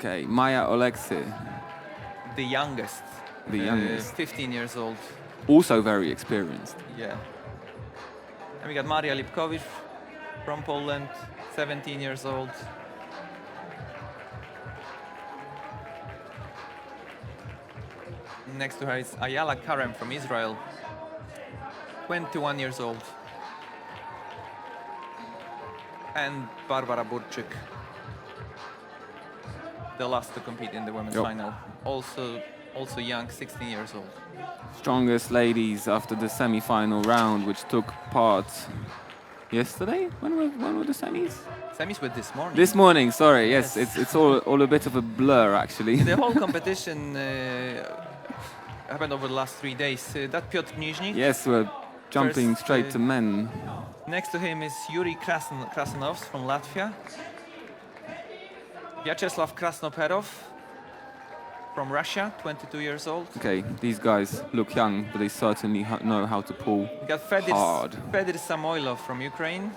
Okay, Maya Oleksy, the youngest. the youngest, 15 years old. also very experienced. Yeah. And we got Maria Lipkowicz from Poland, 17 years old. Next to her is Ayala Karem from Israel, 21 years old. And Barbara Burczyk, the last to compete in the women's Yep. final. Also young, 16 years old. Strongest ladies after the semi-final round, which took part yesterday. When were the semis? Semis were this morning. This morning. Sorry. Yes, Yes. it's all a bit of a blur actually. The whole competition happened over the last 3 days. That Piotr Mierzwa. Yes, we're jumping First, straight to men. Next to him is Yuri Krasanovs from Latvia. Vyacheslav Krasnoperov from Russia, 22 years old. Okay, these guys look young, but they certainly know how to pull We got hard. Fedor Samoylov from Ukraine.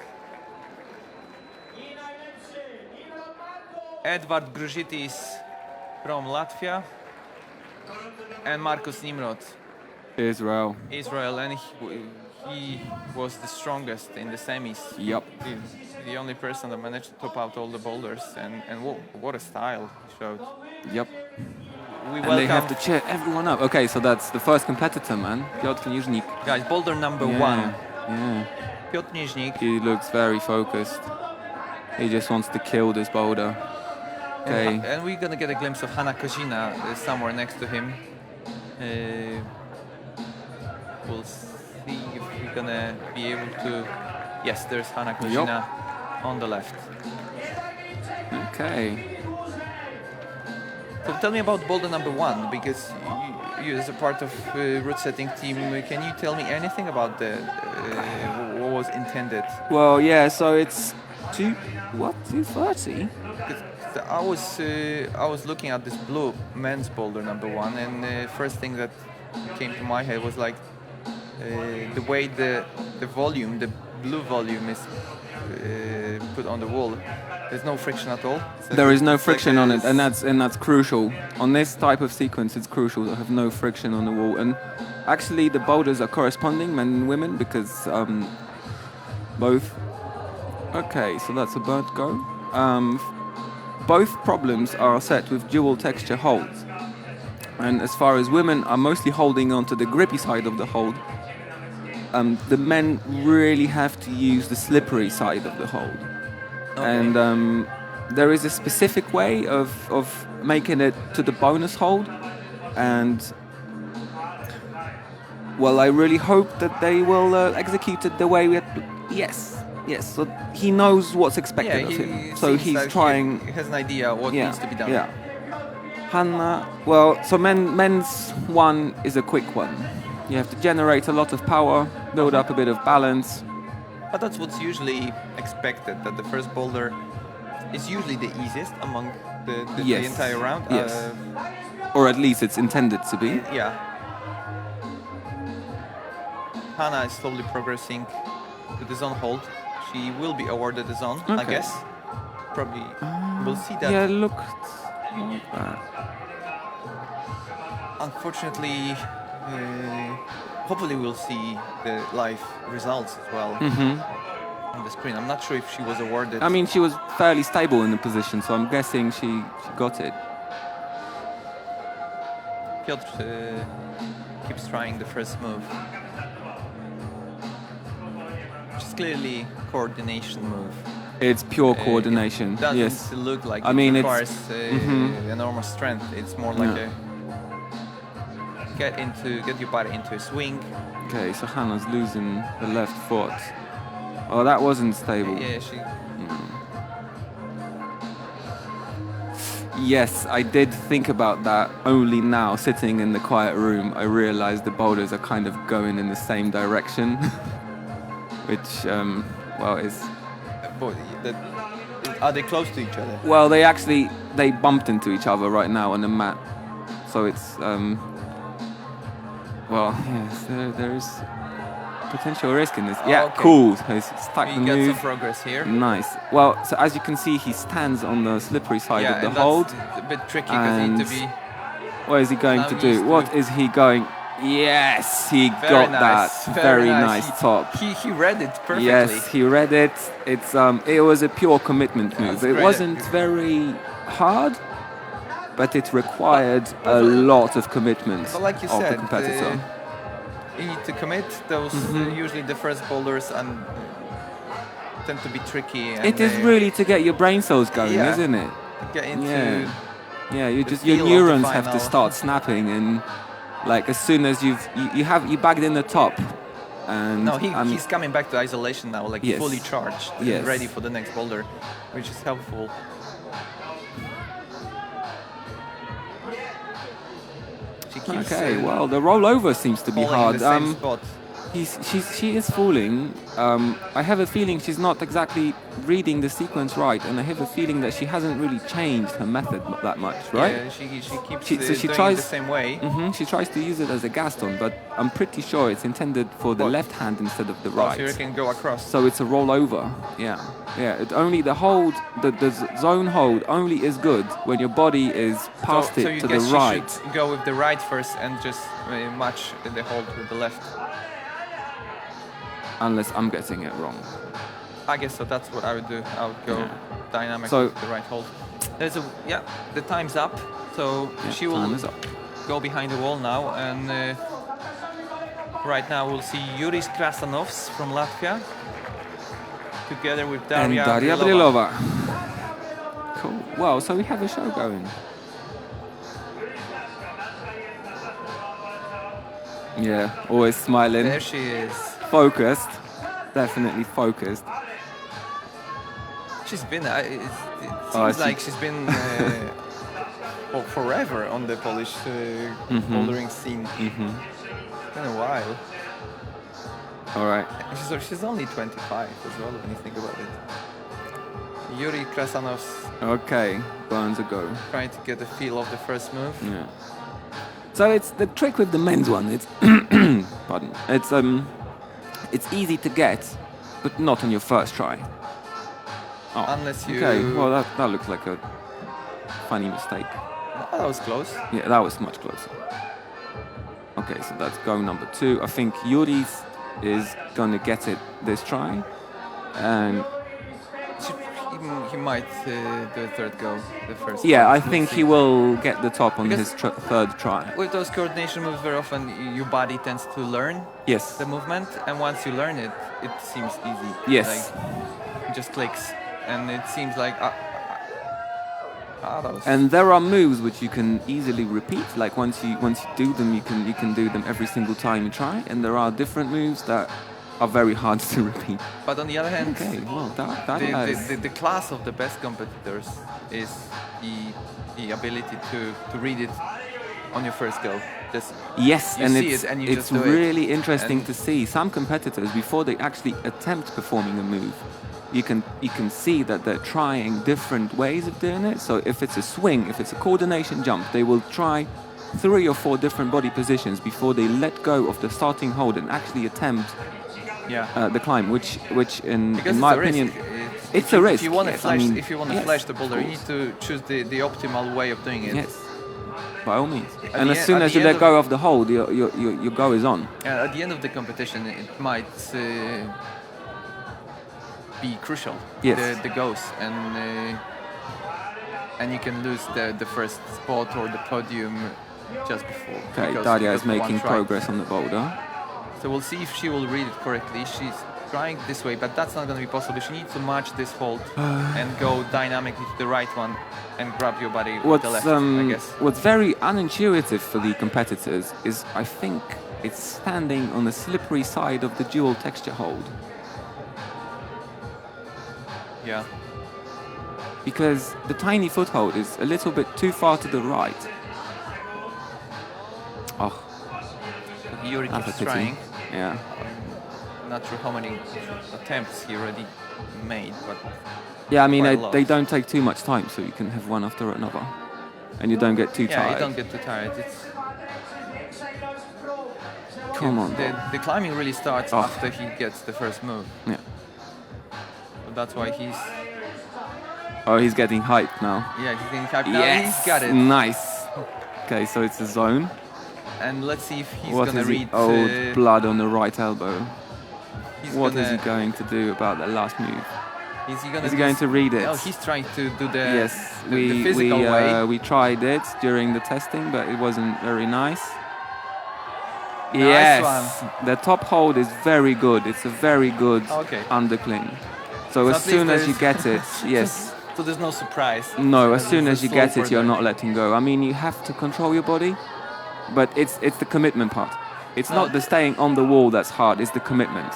Edvard Gružitis from Latvia. And Markus Nimrod, Israel. Israel, and he was the strongest in the semis. Yup. The only person that managed to top out all the boulders, and what a style he showed. Yep. We And they have welcome to cheer everyone up. Okay, so that's the first competitor, man. Piotr Mierzwa. guys, boulder number Yeah, one, yeah. Piotr Mierzwa. He looks very focused. He just wants to kill this boulder. Okay. And we're gonna get a glimpse of Hanna Kozina somewhere next to him. We'll see if we're gonna be able to. Yes, there's Hanna Kozina on the left. Okay. So tell me about boulder number one, because you as a part of route setting team, can you tell me anything about what was intended? Well, yeah. So it's 2:30. I was looking at this blue men's boulder number one, and the first thing that came to my head was like the way the volume, the blue volume is put on the wall. There's no friction at all. So There is no it's friction like on it, and that's crucial. On this type of sequence, it's crucial to have no friction on the wall. And actually, the boulders are corresponding, men and women, because both. Okay, so that's a bird go. Both problems are set with dual texture holds. And as far as women are mostly holding onto the grippy side of the hold, the men really have to use the slippery side of the hold. Okay. And there is a specific way of making it to the bonus hold. And, well, I really hope that they will execute it the way we had. Yes. So he knows what's expected of him. So seems he's like trying. He has an idea what needs to be done. Yeah. Hanna, well, so men's one is a quick one. You have to generate a lot of power, build up a bit of balance. But that's what's usually expected, that the first boulder is usually the easiest among the Yes. entire round. Yes. Or at least it's intended to be. Yeah. Hanna is slowly progressing to the zone hold. She will be awarded the zone, I Okay. guess. Probably we'll see that. Yeah, look. Not bad. Unfortunately, hopefully we'll see the live results as well on the screen. I'm not sure if she was awarded. I mean, she was fairly stable in the position, so I'm guessing she got it. Piotr keeps trying the first move. Which is clearly coordination move. It's pure coordination. It doesn't Yes. look like I it mean, requires enormous strength. It's more like Yeah. get your body into a swing. Okay, so Hannah's losing the left foot. Oh, that wasn't stable. Yeah, she. Yes, I did think about that. Only now, sitting in the quiet room, I realized the boulders are kind of going in the same direction, which, well, is. Boy, are they close to each other? Well, they bumped into each other right now on the mat, so it's. Well, yes, there is. potential risk in this. Yeah, okay. cool. He's stuck the We got some move. progress here. Nice. Well, so as you can see, he stands on the slippery side Yeah, of the and hold. that's a bit tricky because you need to And be what is he going now to he's do? to- What is he going? Yes, he very got nice. that. Very nice He, top. He read it perfectly. Yes, he read it. It was a pure commitment move. That's It great. wasn't very hard, but it required a lot of commitment But like you of said, the competitor. you need to commit. Those usually the first boulders and tend to be tricky. And It is really to get your brain cells going, Yeah. isn't it? get into. Yeah. Yeah, you the just your feel of the neurons have to final. start snapping, and like as soon as you bagged in the top, and No, he's coming back to isolation now, like Yes. fully charged, Yes. and ready for the next boulder, which is helpful. She keeps okay. Well, the rollover seems to be falling hard. in the same spot. She is falling. I have a feeling she's not exactly reading the sequence right, and I have a feeling that she hasn't really changed her method that much, right? Yeah, she keeps She- so she doing tries- it the same way. She tries to use it as a gaston, but I'm pretty sure it's intended for the What? left hand instead of the Oh, right. so you can go across. So it's a rollover. Yeah, yeah. It only the hold, the zone hold only is good when your body is past so it you to the guess you right. should go with the right first and just match the hold with the left. Unless I'm getting it wrong. I guess so. That's what I would do. I would go Yeah. dynamic So- with the right hold. There's a the time's up, so Yeah, she will time is up. go behind the wall now, and right now we'll see Yuris Krasanovs from Latvia together with And Daria Daria Brilova. Brilova. Cool. Well, so we have a show going. Yeah, always smiling. There she is. Focused. Definitely focused. She's been. It Oh, seems she- like she's been forever on the Polish bouldering scene. It's been a while. All right. She's only 25 as well when you think about it. Yuri Krasanovs Okay. Burns a go. trying to get the feel of the first move. Yeah. So it's the trick with the men's one. It's pardon. It's easy to get, but not on your first try. Oh, Unless you. okay. Well, that looks like a funny mistake. Oh, that was close. Yeah, that was much closer. Okay, so that's go number 2. I think Yuri's is gonna get it this try, and He might do a third go, the first. yeah, one. I We'll think see. he will get the top on Because- his third try. With those coordination moves, very often your body tends to learn Yes. the movement, and once you learn it, it seems easy. Yes. Like, it just clicks, and it seems like. That was. And there are moves which you can easily repeat. Like once you do them, you can do them every single time you try. And there are different moves that are very hard to repeat. But on the other hand, Okay, well that is the class of the best competitors is the ability to read it on your first go. Just yes, you and see it's it and you it's just do it. really interesting And- to see some competitors before they actually attempt performing a move. You can see that they're trying different ways of doing it. So if it's a swing, if it's a coordination jump, they will try 3 or 4 different body positions before they let go of the starting hold and actually attempt the climb, which Because in my it's a opinion, risk. it's a risk. If you want to yes, flash, I mean, if you want to yes, flash the of boulder, you course. need to choose the optimal way of doing it. Yes, by all means. At And the as soon at as the you end let go of the hold, your go is on. At the end of the competition, it might be crucial. Yes. The goes and you can lose the first spot or the podium just before. Okay, because- Daria because is of one making try. progress on the boulder. So we'll see if she will read it correctly. She's trying this way, but that's not going to be possible. She needs to match this hold and go dynamically to the right one and grab your body with the left, I guess. What's very unintuitive for the competitors is I think it's standing on the slippery side of the dual texture hold. Yeah. Because the tiny foothold is a little bit too far to the right. Oh, Yuri that's a keeps pity. trying. Yeah. Not sure how many attempts he already made, but Yeah, I mean, Quite a lot. they don't take too much time, so you can have one after another. And you don't get too yeah, tired. you don't get too tired. It's Come on. The climbing really starts Oh. after he gets the first move. Yeah. So that's why he's Oh, he's getting hyped now. he's getting hyped now. Yes. He's got it. Nice. Okay, so it's a zone. And let's see if he's What gonna is read. he? Oh, blood on the right elbow. He's What gonna, is he going to do about the last move? Is he, gonna Is he going to read it? Oh, he's trying to do the Yes, the physical way. we tried it during the testing, but it wasn't very nice. Nice Yes, one. the top hold is very good. It's a very good Okay. undercling. So So as at soon least as you get it, yes. So there's no surprise. No, as soon There's as you a get slow it, you're further. not letting go. I mean, you have to control your body, but it's the commitment part. It's No. not the staying on the wall that's hard. It's the commitment.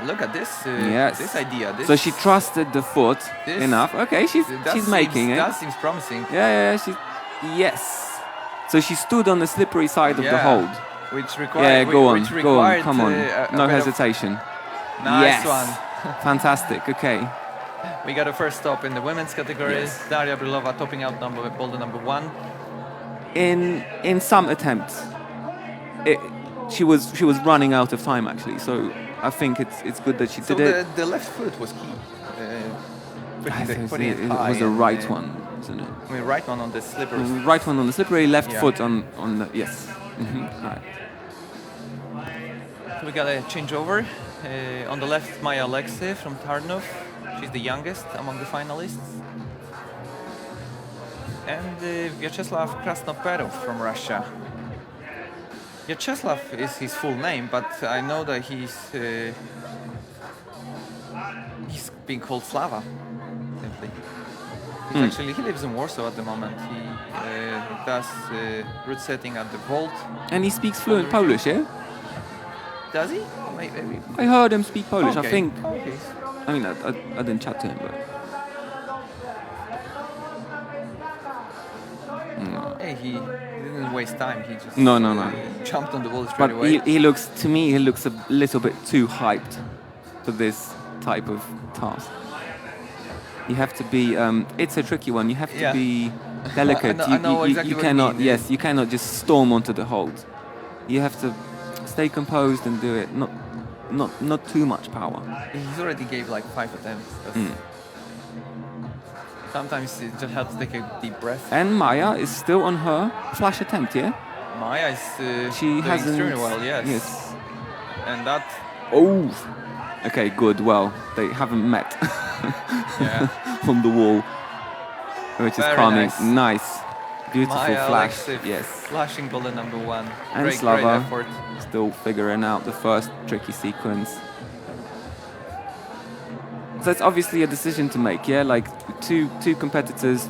Look at this. Yes. This idea. This, So she trusted the foot This- enough. Okay, she's making it. That seems promising. Yeah, yes. So she stood on the slippery side of the Yeah. hold. Which required. Yeah, go on, which go on, required, come on. a No bit of- hesitation. Nice Yes. one. Fantastic, okay. We got a first stop in the women's category. Yes. Daria Brylova topping out Boulder number 1. In some attempts, she was running out of time actually. So I think it's good that she So did it. the left foot was key. I think putting it high was the and, right one, isn't it? I mean, right one on the slippers. Right one on the slippery, left Yeah. foot on the yes. Right. We got a changeover. On the left, Maya Alexei from Tarnov. She's the youngest among the finalists. And Vyacheslav Krasnoperov from Russia. Vyacheslav is his full name, but I know that he's being called Slava, simply. He lives in Warsaw at the moment. He does route setting at the Vault. And he speaks fluent Polish, yeah? Does he? Maybe. I heard him speak Polish. Okay. I think. Okay. I mean, I didn't chat to him, but Hey, he didn't waste time. He just No. jumped on the wall straight but away. he looks to me. He looks a little bit too hyped for this type of task. You have to be. It's a tricky one. You have to Yeah. be delicate. I know exactly you what you cannot. mean. Yes, you cannot just storm onto the hold. You have to stay composed and do it. Not too much power. He's already gave like 5 attempts. Sometimes it just helps take a deep breath. And Maya is still on her flash attempt, yeah? Maya is She doing hasn't. extremely well, yes. Yes. And that, Oh. Okay, good. Well, they haven't met yeah. on the wall, which is Very calming. nice. Nice. Beautiful Maya flash. Alexei Yes. flashing Boulder number 1. And Great Slava effort. still figuring out the first tricky sequence. So it's obviously a decision to make, yeah? Like two competitors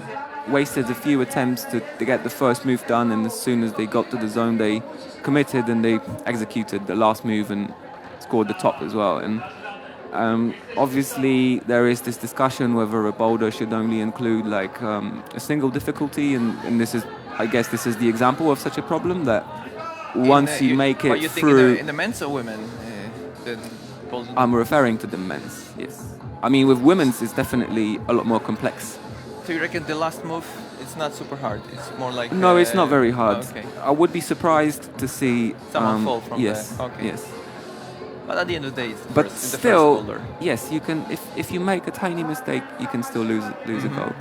wasted a few attempts to get the first move done, and as soon as they got to the zone, they committed and they executed the last move and scored the top as well. And obviously there is this discussion whether a boulder should only include like a single difficulty, and this is, I guess this is the example of such a problem, that once you make but it you think through... in the men's or women? The Boulder I'm referring to the men's, yes. I mean, with women's, it's definitely a lot more complex. So you reckon the last move, it's not super hard? It's more like... No, it's not very hard. Okay. I would be surprised to see... Someone fall from yes, there. Okay. Yes. But at the end of the day, it's But the first still, boulder. yes, you can. If you make a tiny mistake, you can still lose a goal.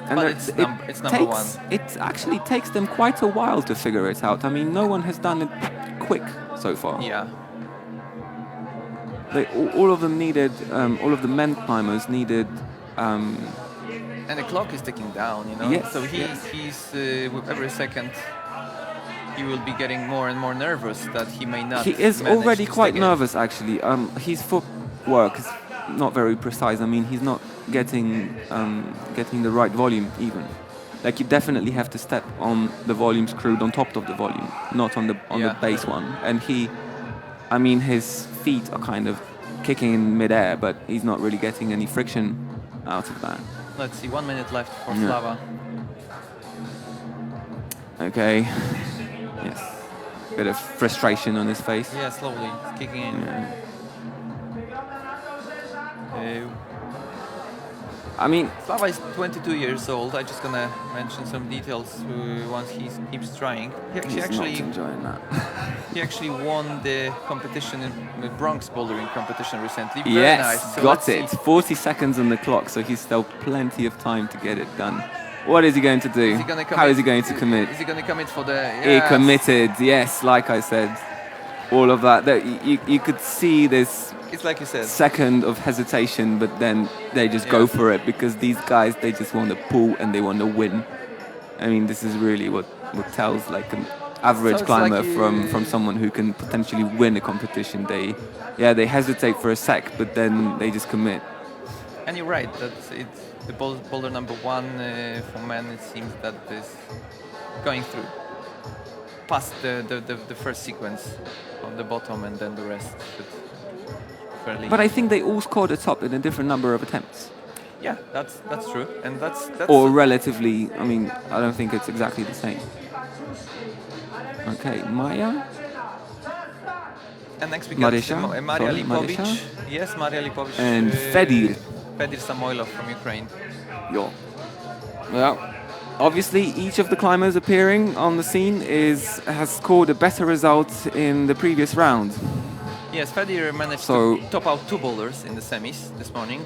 And But it- it's number one. It actually takes them quite a while to figure it out. I mean, no one has done it quick so far. Yeah. All of them needed. All of the men climbers needed. And the clock is ticking down, you know. Yes, So yes. he's with every second, he will be getting more and more nervous that he may not. He is manage already to quite stick it. nervous, actually. His footwork is not very precise. I mean, he's not getting the right volume even. Like, you definitely have to step on the volume screwed on top of the volume, not on the Yeah. base one. And I mean, his feet are kind of kicking in midair, but he's not really getting any friction out of that. Let's see, 1 minute left for Yeah. Slava. Okay. Yes. Bit of frustration on his face. Yeah, slowly, it's kicking in. Yeah. I mean, Slava is 22 years old. I'm just gonna mention some details once he keeps trying. he's not enjoying that. He actually won the competition in the Bronx bouldering competition recently. Very Yes, nice. So got let's it. see. 40 seconds on the clock, so he's still plenty of time to get it done. What is he going to do? Is he gonna How is he going to commit? Is he gonna commit for the? He Yes. committed, yes, like I said. All of that. You could see this It's like you said. second of hesitation, but then they just go Yeah. for it because these guys, they just want to pull and they want to win. I mean, this is really what tells like an average So it's climber like from someone who can potentially win a competition. They hesitate for a sec, but then they just commit. And you're right. That's it's the boulder number one for men. It seems that is going through past the first sequence on the bottom and then the rest. Fairly. But I think they all scored a top in a different number of attempts. Yeah, that's true, and that's Or relatively, I mean, I don't think it's exactly the same. Okay, Maya. And next we got Marysia? Maria Sorry, Lipovic. Marysia? Yes, Maria Lipovic. And Fedir. Fedir Samoilov from Ukraine. Yo. Well, obviously, each of the climbers appearing on the scene has scored a better result in the previous round. Yes, Fedir managed So- to top out 2 boulders in the semis this morning.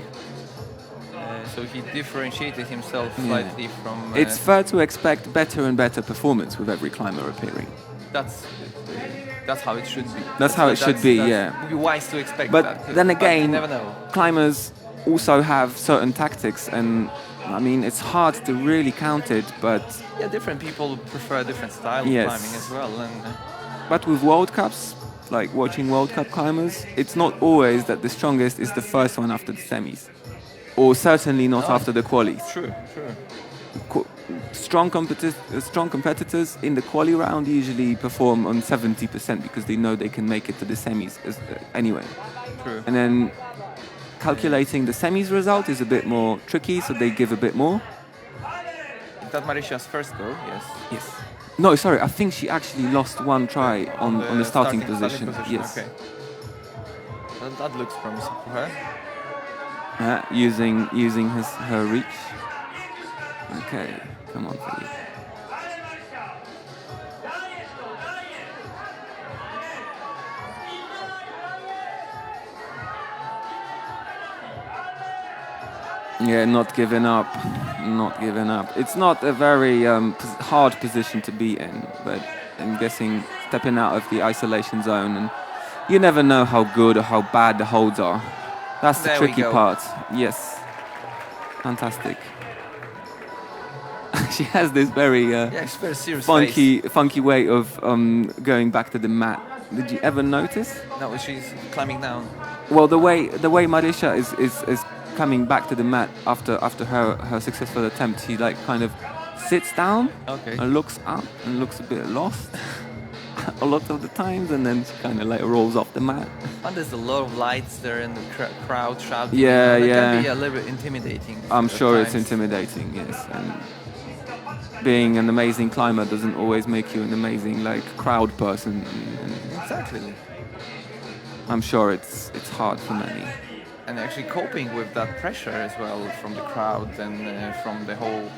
So he differentiated himself slightly from. It's fair to expect better and better performance with every climber appearing. That's how it should be. That's how it should be, yeah. Would be wise to expect But that. then you again, never know. climbers also have certain tactics, and I mean, it's hard to really count it, but Different people prefer different style of Yes. climbing as well, and but with World Cups, like watching World Cup climbers, it's not always that the strongest is the first one after the semis, or certainly not after the qualies. true. Strong competitors in the quali round usually perform on 70% because they know they can make it to the semis anyway. True. And then calculating the semis result is a bit more tricky, so they give a bit more. Is that Marysia's first go? Yes. Yes. No, sorry, I think she actually lost one try on the starting position. Yes. Okay. Well, that looks promising for her. Using her reach. Okay, come on, Philippe. Yeah, not giving up. It's not a very hard position to be in, but I'm guessing stepping out of the isolation zone, and you never know how good or how bad the holds are. That's the There we tricky go. part. Yes. Fantastic. She has this very It's very serious face. funky way of going back to the mat. Did you ever notice? No, she's climbing down. Well, the way Marysia is coming back to the mat after her successful attempt, she like kind of sits down Okay. and looks up and looks a bit lost a lot of the times, and then she kind of like rolls off the mat. And there's a lot of lights there and the crowd shouting. Yeah, and it yeah. can be a little bit intimidating. I'm at sure it's times. intimidating, yes. And being an amazing climber doesn't always make you an amazing like crowd person. And Exactly. I'm sure it's hard for many. And actually coping with that pressure as well from the crowd and from the whole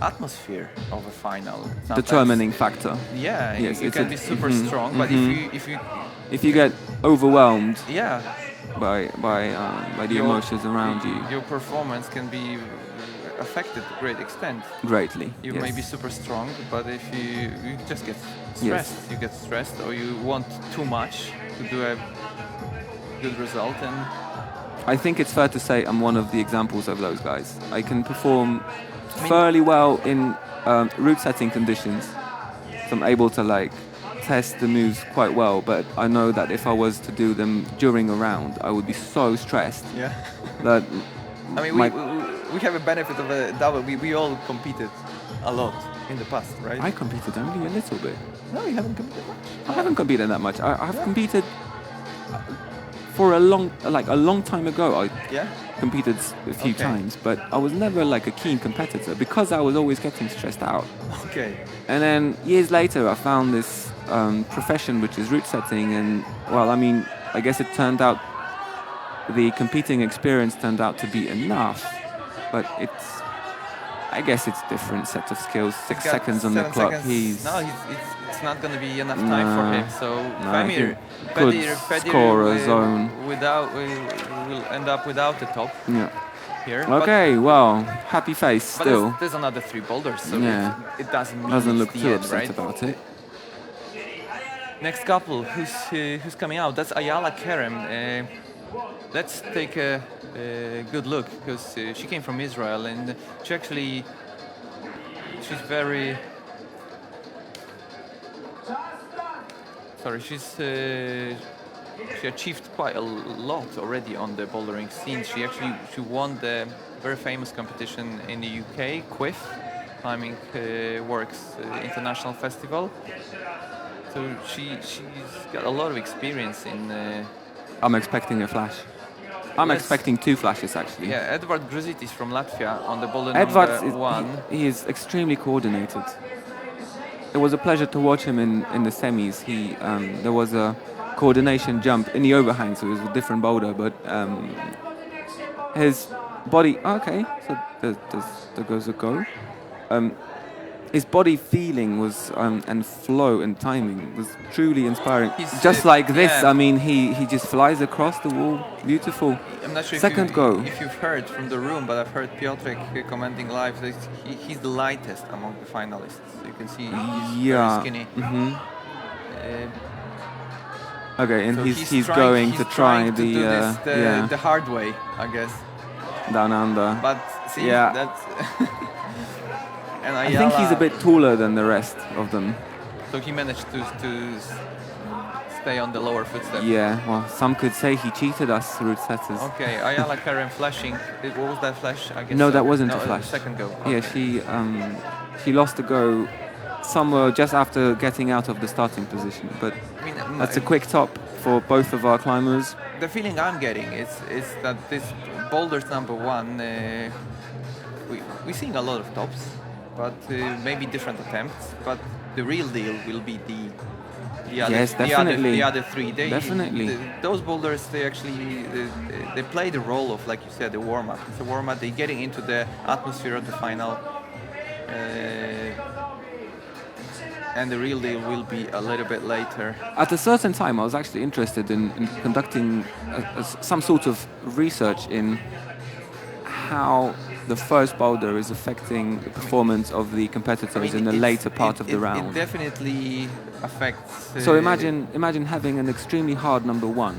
atmosphere of a final. Sometimes- Determining factor. Yeah, Yes, you it's can a- be super mhm, strong, but mhm. if If you get overwhelmed yeah, by the Your- emotions around you, your performance can be affected to a great extent. greatly. You yes. may be super strong, but if you just get stressed, you get stressed, or you want too much to do a good result, and I think it's fair to say I'm one of the examples of those guys. I can perform fairly well in route setting conditions, so I'm able to like test the moves quite well. But I know that if I was to do them during a round, I would be so stressed yeah. that I mean, we have a benefit of a double. We all competed a lot in the past, right? I competed only a little bit. No, you haven't competed much. I haven't competed that much. I have competed for a long time ago. I Yeah. competed a few Okay. times, but I was never like a keen competitor because I was always getting stressed out. Okay. And then years later, I found this profession which is route setting, and well, I mean, I guess it turned out the competing experience turned out to be enough, but I guess it's different set of skills. 6 Got seconds on the 7 clock. seconds. No, it's not going to be enough time for him. So he Fedir could score a zone. will end up without the top Yeah. here. Okay, well, happy face But still. there's another 3 boulders, so Yeah. it doesn't mean Doesn't it's look the too end, upset right? about it. Next couple, who's coming out? That's Ayala Kerem. Let's take a good look because she came from Israel and she's very. Sorry, she achieved quite a lot already on the bouldering scene. She won the very famous competition in the UK, QIF, Climbing Works International Festival. So she's got a lot of experience in. I'm expecting a flash. I'm expecting 2 flashes actually. Yeah, Edward Gruzitis from Latvia on the boulder Edward number 1. he is extremely coordinated. It was a pleasure to watch him in the semis. There was a coordination jump in the overhang, so it was a different boulder, but his body. Okay, so there goes a go. His body feeling was and flow and timing was truly inspiring. Just like this, yeah. I mean, he just flies across the wall. Beautiful. I'm not sure Second go. if you've heard from the room, but I've heard Piotr commenting live that he's the lightest among the finalists. You can see he's very skinny. Okay, and So he's going to try to do this the the hard way, I guess. down under. But see, Yeah. that's. And I think he's a bit taller than the rest of them. So he managed to stay on the lower footstep. Yeah, well, some could say he cheated us, route setters. Okay, Ayala Karen flashing. What was that flash? I guess No, so. that wasn't No, a flash. Second go. Yeah, Okay. she lost the go somewhere just after getting out of the starting position. But I mean, that's a quick top for both of our climbers. The feeling I'm getting is that this Boulder's number 1. We're seeing a lot of tops, but maybe different attempts. But the real deal will be the other, Yes, definitely. the other 3. Definitely. Those boulders, they actually they play the role of, like you said, the warm-up. It's a warm-up. They're getting into the atmosphere of the final. And the real deal will be a little bit later. At a certain time, I was actually interested in conducting some sort of research in how the first boulder is affecting the performance of the competitors in the later part of the round. It definitely affects. So imagine having an extremely hard number 1.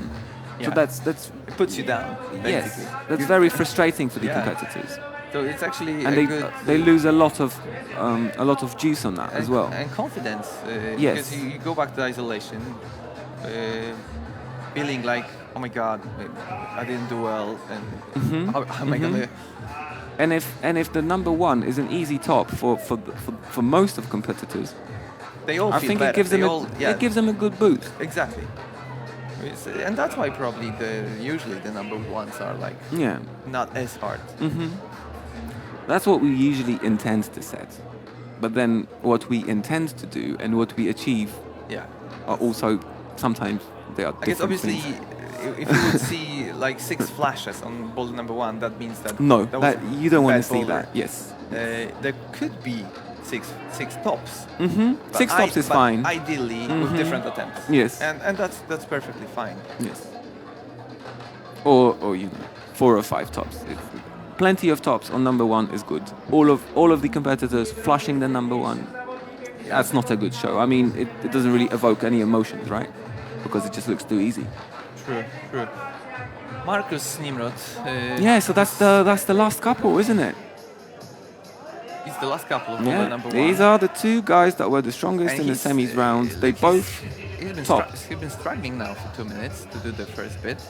Yeah. So that's it puts you down. Basically. yes, that's very frustrating for the competitors. So it's actually And they lose a lot of juice on that as well. And confidence. Yes. Because you go back to isolation, feeling like, oh my God, I didn't do well, and how am I gonna? And if the number 1 is an easy top for most of competitors, They all I feel think better. it gives them a good boost. Exactly. And that's why probably usually the number 1s are like not as hard. That's what we usually intend to set. But then what we intend to do and what we achieve are also sometimes they are I guess different obviously things. if you would see like 6 flashes on boulder number 1, that means that No, was that you don't want bad to see boulder. that. Yes. There could be six tops. But 6 tops is but fine. Ideally with different attempts. Yes. And that's perfectly fine. Yes. Or 4 or 5 tops. Plenty of tops on number 1 is good. All of the competitors flushing the number 1. That's not a good show. I mean, it doesn't really evoke any emotions, right? Because it just looks too easy. True. Marcus Nimrod. Yeah, so that's the last couple, isn't it? It's the last couple of boulder number 1. These are the 2 guys that were the strongest And in the he's, semis round. They both topped. He's been struggling now for 2 minutes to do the first bit.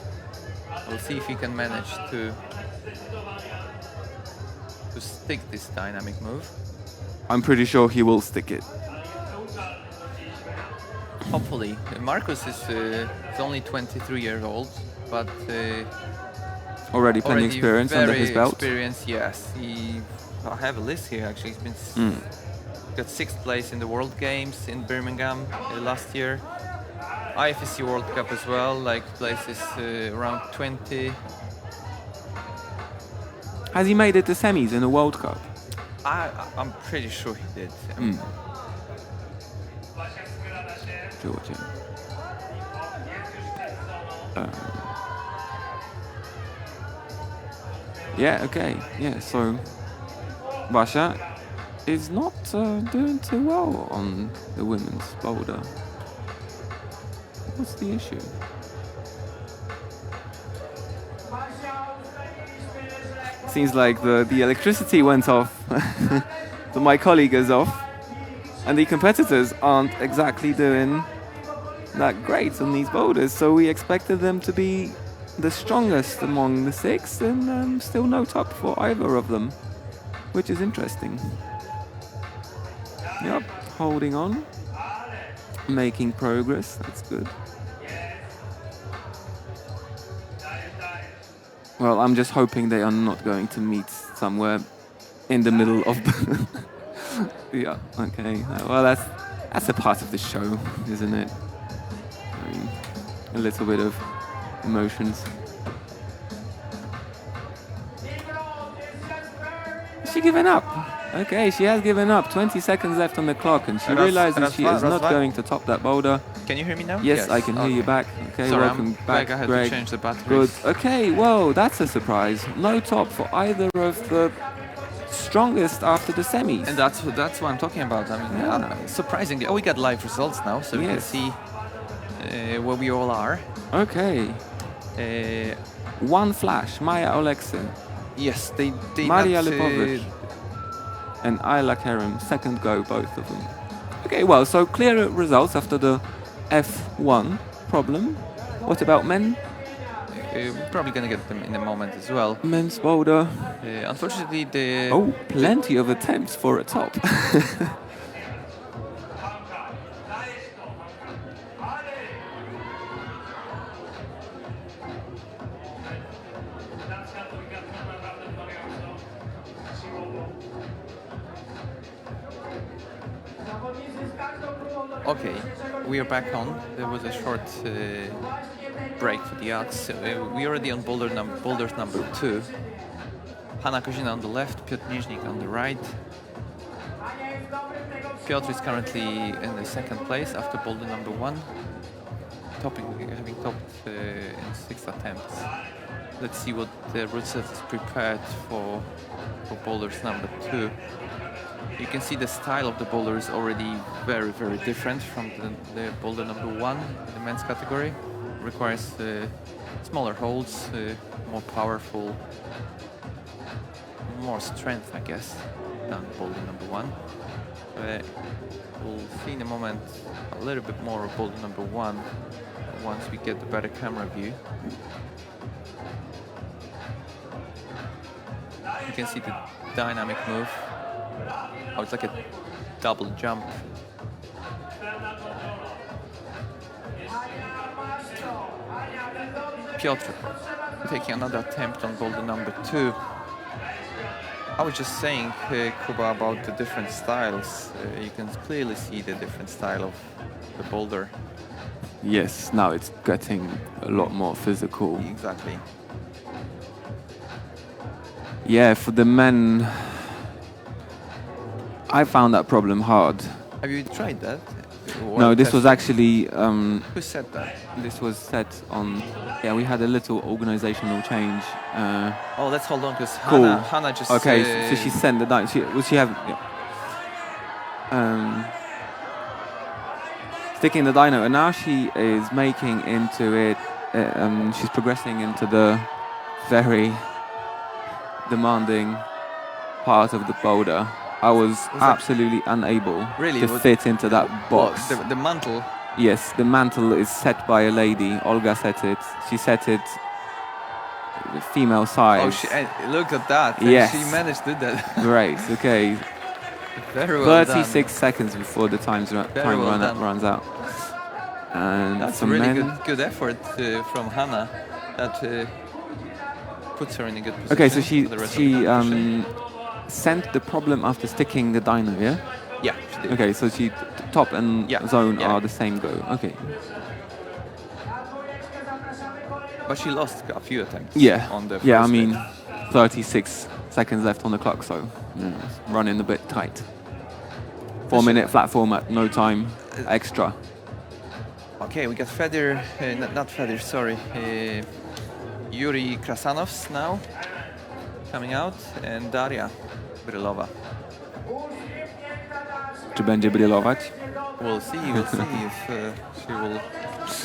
We'll see if he can manage to stick this dynamic move. I'm pretty sure he will stick it. Hopefully. Marcus is only 23 years old, but Already plenty experience under his belt. Experience, yes. I have a list here actually. He's been got 6th place in the World Games in Birmingham last year. IFSC World Cup as well, like places around 20. Has he made it to semis in a World Cup? I'm pretty sure he did. Georgia. Yeah, okay. Yeah, so Russia is not doing too well on the women's boulder. What's the issue? Seems like the electricity went off. So my colleague is off. And the competitors aren't exactly doing that great on these boulders. So we expected them to be the strongest among the 6, and still no top for either of them, which is interesting. Yep, holding on, making progress, that's good. Well, I'm just hoping they are not going to meet somewhere in the middle of the... Yeah, okay. Well, that's a part of the show, isn't it? I mean, a little bit of emotions. Has she given up? Okay, she has given up. 20 seconds left on the clock, and she realizes she is not going to top that boulder. Can you hear me now? Yes, I can hear you back. Okay, sorry, welcome back, I had Greg. to change the batteries. Good. Okay, whoa, that's a surprise. No top for either of the strongest after the semis. And that's what I'm talking about. I mean, surprisingly, we got live results now, so we can see where we all are. Okay. One flash, Maya Oleksin. Yes, they Maria Lipovic and Ayla Kerim, second go, both of them. Okay, well, so clear results after the F1 problem. What about men? We're probably going to get them in a moment as well. Men's boulder. Unfortunately, Oh, plenty of attempts for a top. Okay, we are back on. There was a short break for the arts. We already on boulders number 2. Hanna Kozina on the left, Piotr Mierzwa on the right. Piotr is currently in the second place after boulder number 1, having topped in 6 attempts. Let's see what the route set is prepared for boulders number 2. You can see the style of the boulder is already very, very different from the boulder number 1 in the men's category. It requires smaller holds, more powerful, more strength, I guess, than boulder number 1. We'll see in a moment a little bit more of boulder number 1 once we get the better camera view. You can see the dynamic move. Oh, it's like a double jump. Piotr taking another attempt on boulder number 2. I was just saying, Kuba, about the different styles. You can clearly see the different style of the boulder. Yes, now it's getting a lot more physical. Exactly. Yeah, for the men, I found that problem hard. Have you tried that? No, this was actually... Who said that? This was set on... Yeah, we had a little organizational change. Oh, let's hold on, because Cool. Hanna just... Okay, so she sent the dyno. She have... Yeah. Sticking the dyno, and now she is making into it... she's progressing into the very demanding part of the boulder. I was absolutely unable to fit into that box. The mantle? Yes, the mantle is set by a lady. Olga set it. She set it the female size. Oh, look at that. Yes. She managed to do that. Great, okay. Very well 36 seconds before the time runs out. And that's for a really men, good effort from Hanna. That puts her in a good position. okay, so for the rest of the competition. sent the problem after sticking the dyno, yeah? Yeah, she did. Okay, so top and Yeah, zone yeah. are the same go. Okay. But she lost a few attempts. Yeah. On the Yeah, I first mean, bit. 36 seconds left on the clock, so running a bit tight. 4-minute flat format, no time extra. Okay, we got Feder, not Feder, sorry. Yuri Krasanovs now coming out, and Daria Brylova. Czy będzie brylować? We'll see if she will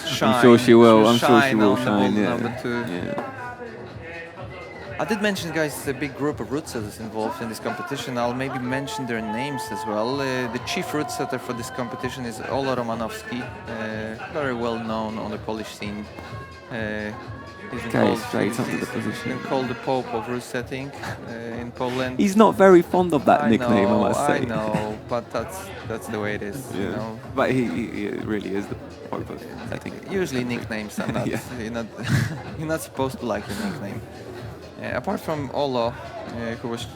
shine. I'm sure she will. I'm sure she shine will on the shine. Boulder Yeah. number 2. Yeah. I did mention, guys, a big group of route setters involved in this competition. I'll maybe mention their names as well. The chief route setter for this competition is Ola Romanowski, very well known on the Polish scene. He's been called the Pope of route setting in Poland. He's not very fond of that nickname, I must say. I know, but that's the way it is. Yeah. You know? But he really is the Pope of setting. Usually nicknames are not. Yeah. You're not supposed to like your nickname. Apart from Olo, who was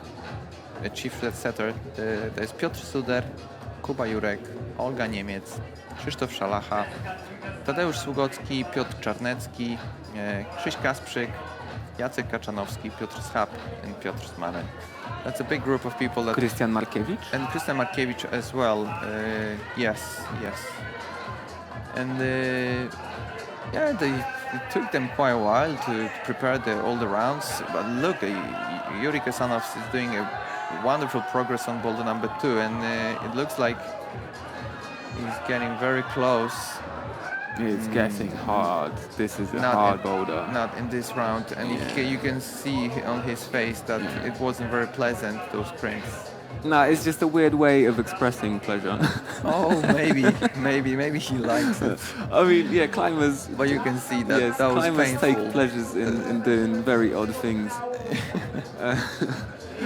a chief route setter, there's Piotr Suder, Kuba Jurek, Olga Niemiec, Krzysztof Szalacha, Tadeusz Sługocki, Piotr Czarnecki, Krzyś Kasprzyk, Jacek Kaczanowski, Piotr Schab, and Piotr Smaryn. That's a big group of people. That Krystian Markiewicz? And Krystian Markiewicz as well. Yes. And yeah, it took them quite a while to prepare all the rounds. But look, Yuri Krasanovs is doing a wonderful progress on boulder number 2, and it looks like he's getting very close. It's getting hard. This is a hard boulder. Not in this round, and you can see on his face that it wasn't very pleasant, those sprints. No, it's just a weird way of expressing pleasure. Oh, maybe he likes it. I mean, yeah, climbers. But you can see that yes, that was climbers painful. take pleasures in doing very odd things.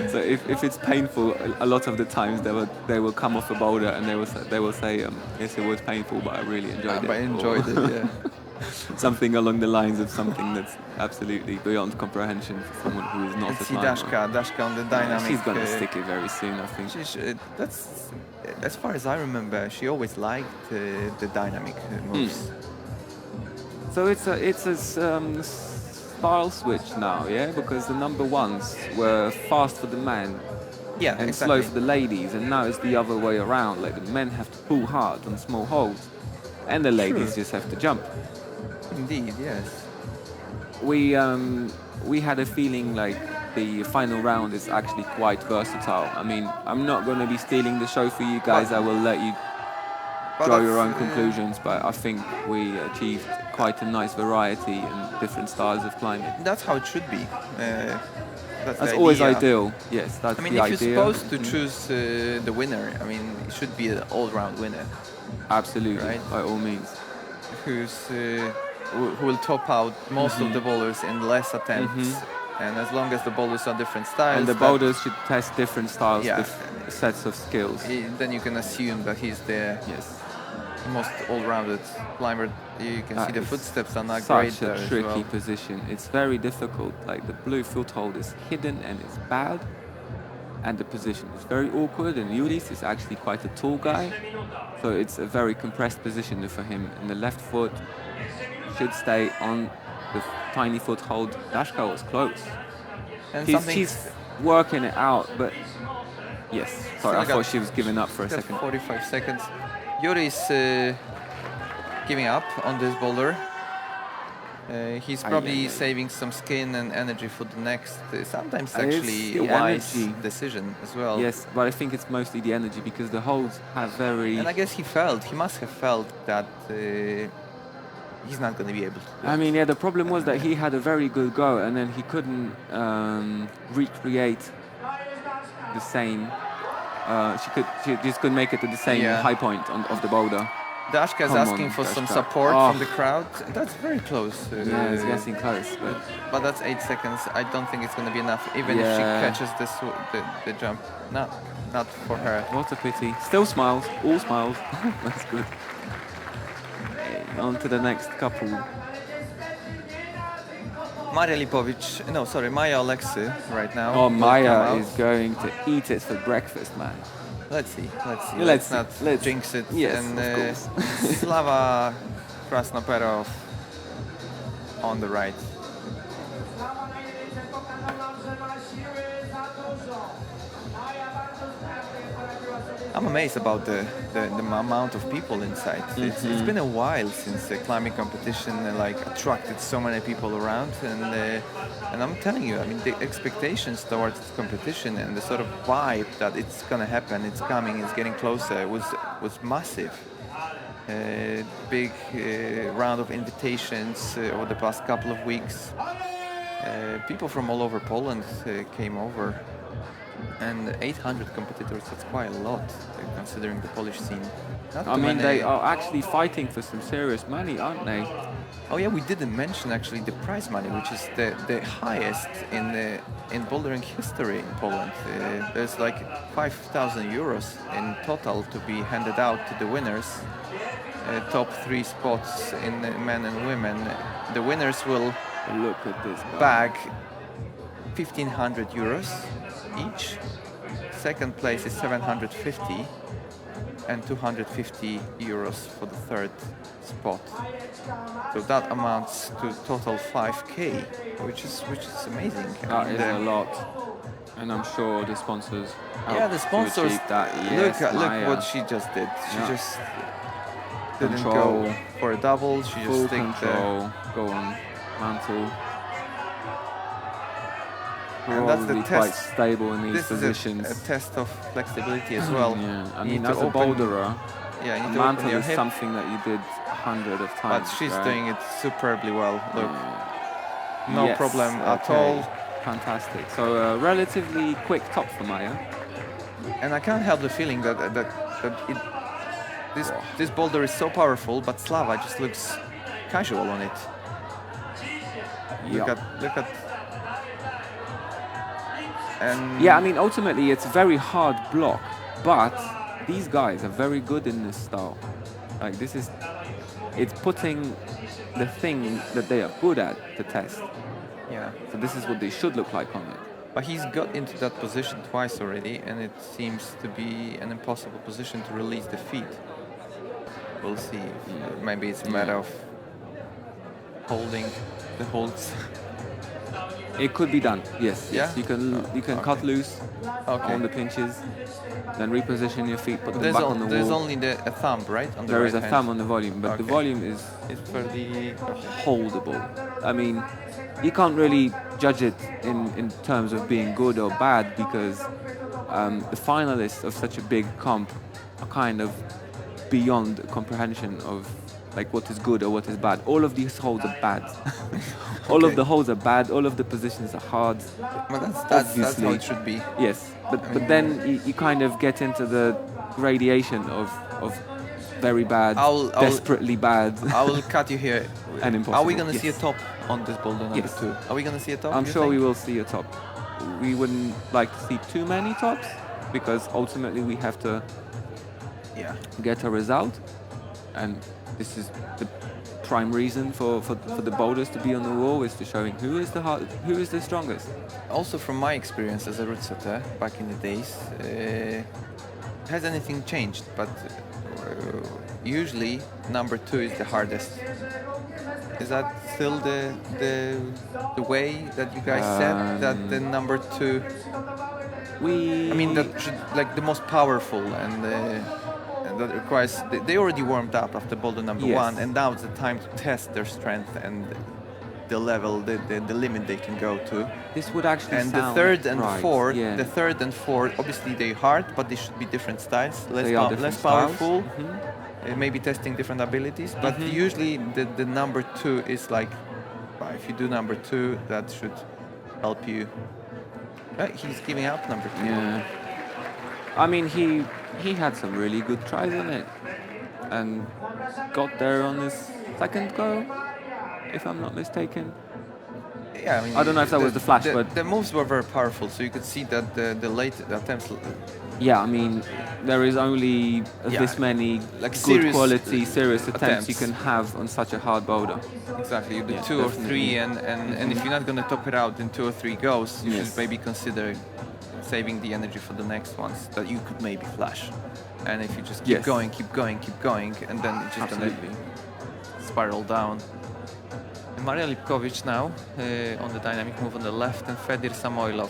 So if it's painful, a lot of the times they will come off a boulder and they will say yes, it was painful, but I really enjoyed it. But I enjoyed it, yeah. Something along the lines of something that's absolutely beyond comprehension for someone who is not a climber. Dashka on the dynamic. She's gonna stick it very soon, I think. That's as far as I remember. She always liked the dynamic moves. So it's a style switch now, yeah, because the number ones were fast for the men, and exactly. slow for the ladies, and now it's the other way around. Like the men have to pull hard on small holds, and the ladies just have to jump. Indeed, yes. We had a feeling like the final round is actually quite versatile. I mean, I'm not going to be stealing the show for you guys. I will let you draw your own conclusions, but I think we achieved quite a nice variety and different styles of climbing. That's how it should be. That's always ideal. Yes, that's the idea. I mean, if you're supposed to choose the winner, I mean, it should be an all-round winner. Absolutely, right? By all means. Who will top out most of the boulders in less attempts. And as long as the boulders are different styles. And the boulders should test different styles, sets of skills. Then you can assume that he's the most all-rounded climber. You can see the footsteps are not great there. Such a tricky position. It's very difficult. Like the blue foothold is hidden and it's bad. And the position is very awkward. And Yuri's is actually quite a tall guy. So it's a very compressed position for him. And the left foot should stay on the tiny foothold. Dashka was close. And she's working it out, but yes. Sorry, I thought she was giving up for a second. 45 seconds. Yuri's giving up on this boulder. He's probably saving some skin and energy for the next, sometimes actually a wise decision as well. Yes, but I think it's mostly the energy because the holds have very... And I guess he must have felt that he's not going to be able to do it. I mean, yeah, the problem was that he had a very good go and then he couldn't recreate the same... she just couldn't make it to the same high point of the boulder. Dashka is asking for some support from the crowd. That's very close. Yeah, it's getting close. But that's 8 seconds. I don't think it's going to be enough, even if she catches the jump. No, not for her. What a pity. Still smiles. All smiles. That's good. On to the next couple. Maya Oleksy right now. Oh, Maya is going to eat it for breakfast, man. Let's see. Let's not jinx it. Yes, and of course. Slava Krasnoperov on the right. I'm amazed about the amount of people inside. It's been a while since the climbing competition like attracted so many people around, and I'm telling you, I mean, the expectations towards the competition and the sort of vibe that it's gonna happen, it's coming, it's getting closer, was massive. Big round of invitations over the past couple of weeks. People from all over Poland came over. And 800 competitors, that's quite a lot, considering the Polish scene. I mean, they are actually fighting for some serious money, aren't they? Oh yeah, we didn't mention actually the prize money, which is the highest in bouldering history in Poland. There's like 5,000 euros in total to be handed out to the winners. Top 3 spots in men and women. The winners will look at this bag 1,500 euros each. Second place is 750 and 250 euros for the third spot. So that amounts to total 5k, which is amazing. That is a lot, and I'm sure the sponsors. Yeah, the sponsors. That. Yes, look what she just did. She just didn't control, go for a double. She full just control. Go on, mantle. And that's the Probably quite test. stable in these This positions. is a test of flexibility as well. Yeah, I You mean, need to as a open- boulderer, Yeah, you a need to open mantle your is hip, something that you did 100 of times. but she's right? doing it superbly well. Look, no Yes, problem at okay. all. Fantastic. So a relatively quick top for Maya. And I can't help the feeling that this boulder is so powerful, but Slava just looks casual on it. Look at. And Yeah, I mean, ultimately, it's a very hard block, but these guys are very good in this style. Like, it's putting the thing that they are good at to test. yeah, So this is what they should look like on it. but he's got into that position twice already, and it seems to be an impossible position to release the feet. We'll see. Maybe it's a matter of holding the holds. It could be done, yes. Yeah? You can cut loose Okay. on the pinches, then reposition your feet, put them There's, back on the there's wall. only a thumb, right? On the There is right a hand. thumb on the volume, but the Okay. volume is It's fairly holdable. I mean, you can't really judge it in terms of being good or bad because the finalists of such a big comp are kind of beyond comprehension of like what is good or what is bad. All of these holds are bad. All of the holds are bad. All of the positions are hard. Well, that's how Obviously. it should be. Yes, but then you kind of get into the gradation of very bad, I'll- desperately bad. I will cut you here. And Are we impossible, gonna see a yes. top on this boulder number Yes. 2? Are we gonna see a top? I'm you sure we think? will see a top. We wouldn't like to see too many tops because ultimately we have to Yeah. get a result, and this is the prime reason for the boulders to be on the wall is to showing who is the strongest. Also, from my experience as a root setter back in the days, has anything changed? But usually number 2 is the hardest. Is that still the way that you guys said that the number 2? I mean, that should, like the most powerful and that requires. They already warmed up after boulder number Yes. 1, and now it's the time to test their strength and the level, the limit they can go to. This would actually And the sound third and right, fourth, yeah. the third and fourth, obviously they're hard, but they should be different styles, They are different less styles. powerful, Mhm. maybe testing different abilities. But usually the number 2 is like, if you do number 2, that should help you. He's giving up number 2. Yeah. I mean, he had some really good tries on it, and got there on his second go, if I'm not mistaken. Yeah, I mean, I don't know if that was the flash, but the moves were very powerful, so you could see that the late attempts. yeah, I mean, there is only Yeah, this many like good serious, quality, serious attempts you attempts. can have on such a hard boulder. Exactly, you do Yeah, 2 or 3, definitely. and if you're not going to top it out in 2 or 3 goes, you Yes. should maybe consider saving the energy for the next ones that you could maybe flash. And if you just keep Yes. going, and then it's just going Absolutely. to spiral down. Maria Lipkovic now on the dynamic move on the left, and Fedir Samoilov.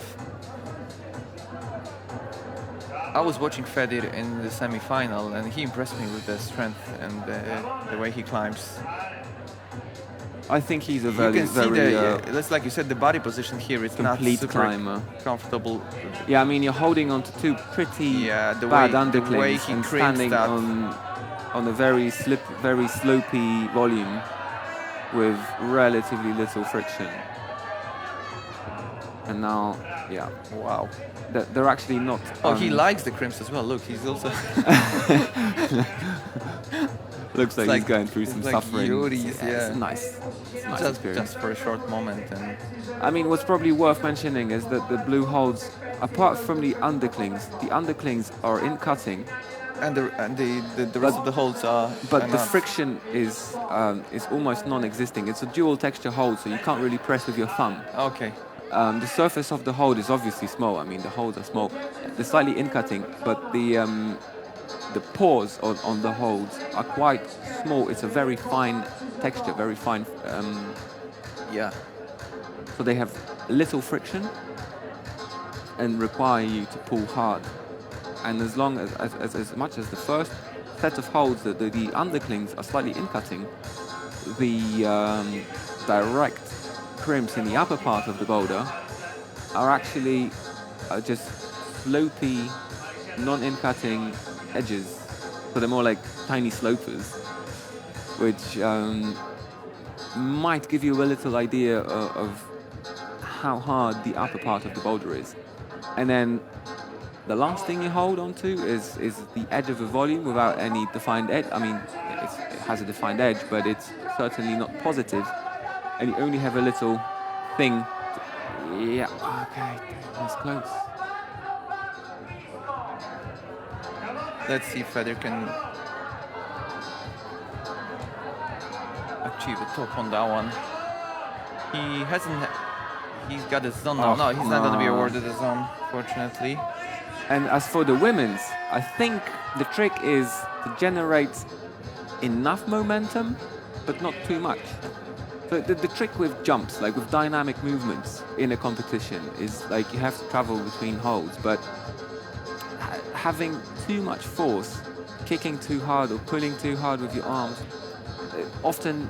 I was watching Fedir in the semi-final, and he impressed me with the strength and the way he climbs. I think he's a You very, can see very that's like you said, the body position here is not complete super climber. comfortable. Yeah, I mean, you're holding on to two pretty The bad way underclings he and crimps standing that. on a very slopey volume with relatively little friction. And now, yeah, Wow. they're actually not. Oh, he likes the crimps as well. Look, he's also Looks like he's like- going through it's some like suffering. Yuri's, It's yeah. nice. It's a nice just experience. for a short moment. And I mean, what's probably worth mentioning is that the blue holds, apart from the underclings are in cutting, the rest of the holds are. but are the not. friction is almost non-existing. It's a dual texture hold, so you can't really press with your thumb. Okay. The surface of the hold is obviously small. I mean, the holds are small. They're slightly in-cutting, but the pores on the holds are quite small. It's a very fine texture, very fine. Yeah. So they have little friction and require you to pull hard. And as long as much as the first set of holds, the underclings are slightly in-cutting, the direct crimps in the upper part of the boulder are actually just slopey, non-in-cutting edges. So they're more like tiny slopers, which might give you a little idea of how hard the upper part of the boulder is. And then the last thing you hold on to is the edge of the volume without any defined edge. I mean, it has a defined edge, but it's certainly not positive. And you only have a little thing. Yeah, okay, that's close. Let's see if Fedir can achieve a top on that one. He hasn't. He's got a zone now. Oh, No, he's not going to be no. awarded a zone, fortunately. And as for the women's, I think the trick is to generate enough momentum, but not too much. So the trick with jumps, like with dynamic movements in a competition, is like you have to travel between holds, but having too much force, kicking too hard or pulling too hard with your arms, it often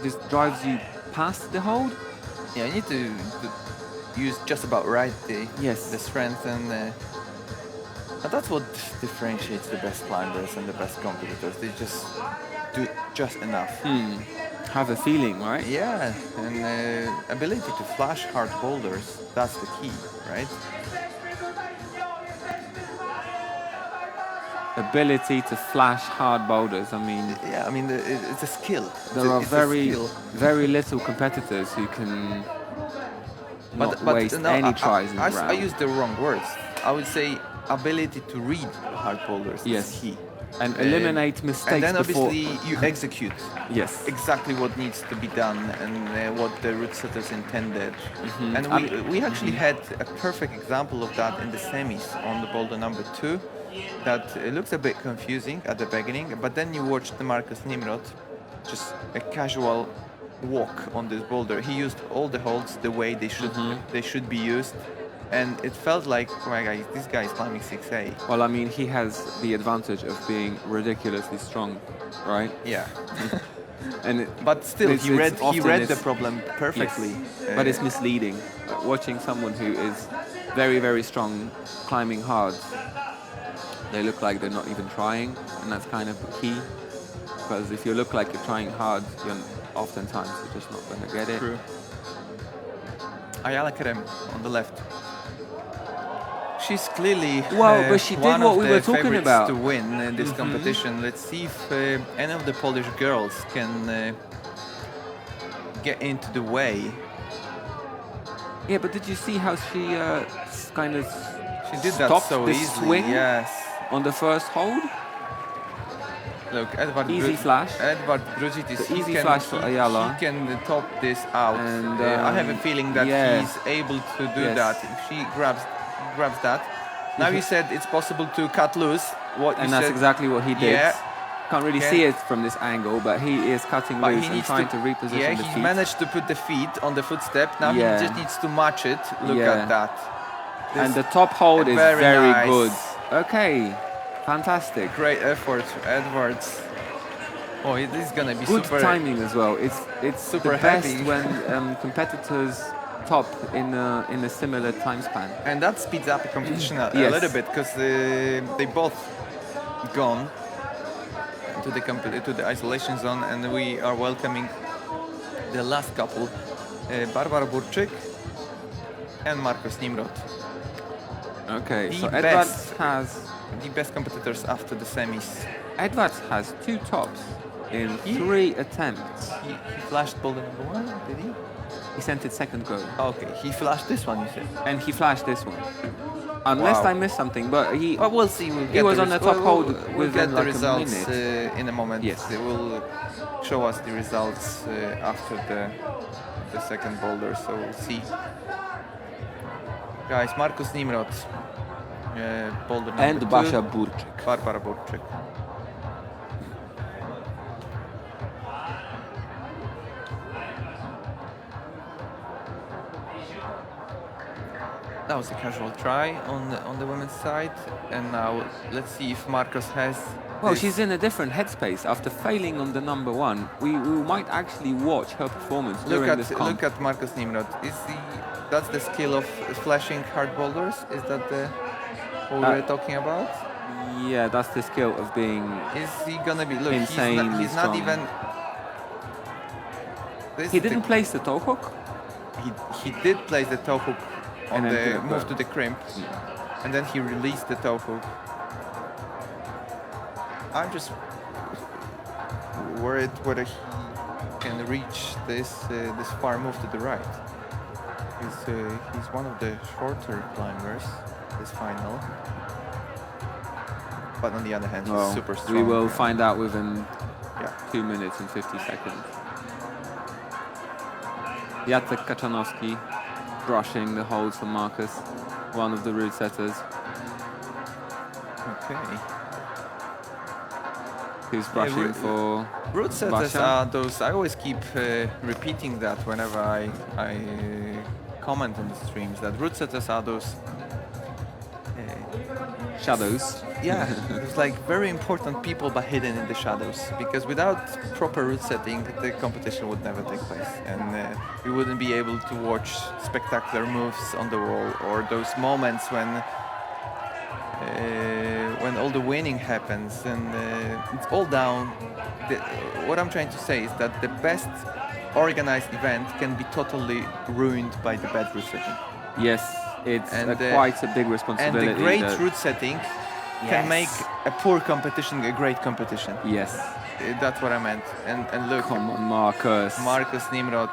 just drives you past the hold. Yeah, you need to use just about right Yes. the strength and that's what differentiates the best climbers and the best competitors. They just do just enough. Have a feeling, right? Yeah, and ability to flash hard boulders, that's the key, right? Ability to flash hard boulders. I mean, Yeah, I mean, it's a skill. there are It's a very, skill. very little competitors who can not But waste no, any tries in the I round. used the wrong words. I would say ability to read hard boulders Yes. is key. And eliminate mistakes And then before. obviously you execute Yes. exactly what needs to be done and what the route setters intended. Mm-hmm. And we actually had a perfect example of that in the semis on the boulder number 2. That it looks a bit confusing at the beginning, but then you watch the Marcus Nimrod, just a casual walk on this boulder. He used all the holds the way they should be used, and it felt like, oh my God, this guy is climbing 6A. Well, I mean, he has the advantage of being ridiculously strong, right? Yeah, And but still, It's- he read it's often the it's- problem perfectly. yes. But it's misleading. Like, watching someone who is very, very strong climbing hard, they look like they're not even trying, and that's kind of the key. Because if you look like you're trying hard, oftentimes you're just not going to get it. True. Ayala Kerem on the left. She's clearly Well, but she did one what of we the were talking favorites about. to win this competition. Let's see if any of the Polish girls can get into the way. Yeah, but did you see how she kind of She did that stopped so the easily. swing Yes. on the first hold? Look, Edvard Easy flash. Edvard Grudzitis, The easy flash for Ayala. He can top this out. And, I have a feeling that yeah. he's able to do Yes. that. If she grabs that. Now you said it's possible to cut loose. What And you that's said, exactly what he did. Yeah. Can't really Okay. see it from this angle, but he is cutting But loose he and needs trying to, to reposition yeah, the he feet. managed to put the feet on the footstep. Now Yeah. he just needs to match it. Look Yeah. at that. And This the top hold is very very nice. good. Okay, fantastic. great effort, Edwards. Oh, this is gonna be Good super. timing as well. It's super the best happy. when competitors top in a similar time span. And that speeds up the competition a Yes. little bit because they both gone to the isolation zone, and we are welcoming the last couple, Barbara Burczyk and Markus Nimrod, Okay, The so best. Edwards has the best competitors after the semis. Edwards has 2 tops in 3 attempts. He flashed Boulder number 1, did he? He sent it second go, Okay, he flashed this one, you said. and he flashed this one. Unless Wow. I missed something, but he Well, we'll see. We'll He get was the on the res- top we'll- hold We'll within get the like a results minute. in a moment. Yes. They will show us the results after the second boulder, so we'll see. Guys, Markus Nimrod, boulder number and 2. Basia Burczyk. Barbara Burczyk. That was a casual try on the women's side, and now let's see if Marcos has. Well, this- she's in a different headspace after failing on the number 1. We might actually watch her performance during this comp. Look at Marcos Nimrod. That's the skill of flashing hard boulders? Is that what we're talking about? Yeah, that's the skill of being. Is he gonna be? Look, Insanely he's not strong. even. This He is the- didn't place the toe hook. He did place the toe hook on And then the did it move well. to the crimp, and then he released the toe hook. I'm just worried whether he can reach this far move to the right. He's one of the shorter climbers this final, but on the other hand, he's Well, super strong. we will find out within Yeah. 2 minutes and 50 seconds. Jacek Kaczanowski brushing the holds for Marcus, one of the route setters, Okay. who's brushing for Route setters Basia. are those. I always keep repeating that whenever I comment on the streams. That route setters are those. shadows. Yeah, it's like very important people, but hidden in the shadows. Because without proper route setting, the competition would never take place, and we wouldn't be able to watch spectacular moves on the wall, or those moments when all the winning happens, and it's all down. What I'm trying to say is that the best organized event can be totally ruined by the bad route setting. Yes, it's And, quite a big And responsibility. the great that- route setting Yes. can make a poor competition a great competition. Yes. That's what I meant. And look, Come on, Marcus. Marcus Nimrod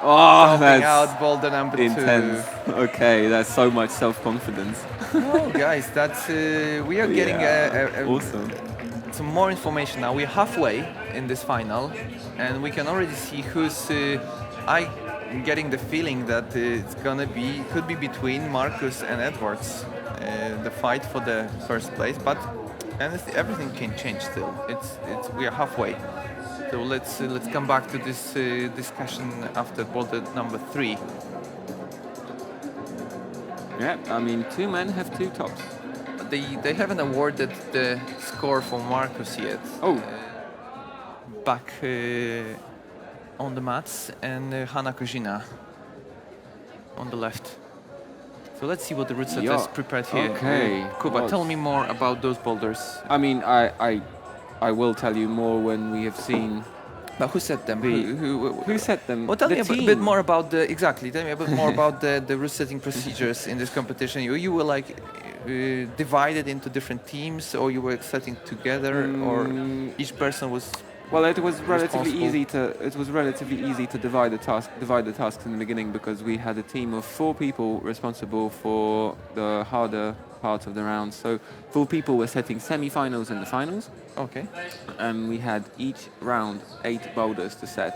Oh, helping that's out boulder number intense. Okay, that's so much self-confidence. 2. Oh, guys, that's we are getting awesome. some more information now. We're halfway in this final, and we can already see who's. I'm getting the feeling that could be between Marcus and Edwards, the fight for the first place. But everything can change still. We are halfway. So let's come back to this discussion after boulder number 3. Yeah, I mean, 2 men have 2 tops. They haven't awarded the score for Marcus yet. Oh. Back on the mats, and Hanna Kozina on the left. So let's see what the route setters Yeah. prepared here. Okay. Kuba, Well, tell me more about those boulders. I mean, I will tell you more when we have seen But who set them? who set them. Well, tell The me a team. bit more about Tell me a bit more about the route setting procedures in this competition. You were like divided into different teams, or you were setting together, or each person was. Well, it was relatively responsible. easy to divide the tasks in the beginning, because we had a team of 4 people responsible for the harder part of the round. So 4 people were setting semi-finals and the finals, Okay. and we had each round 8 boulders to set.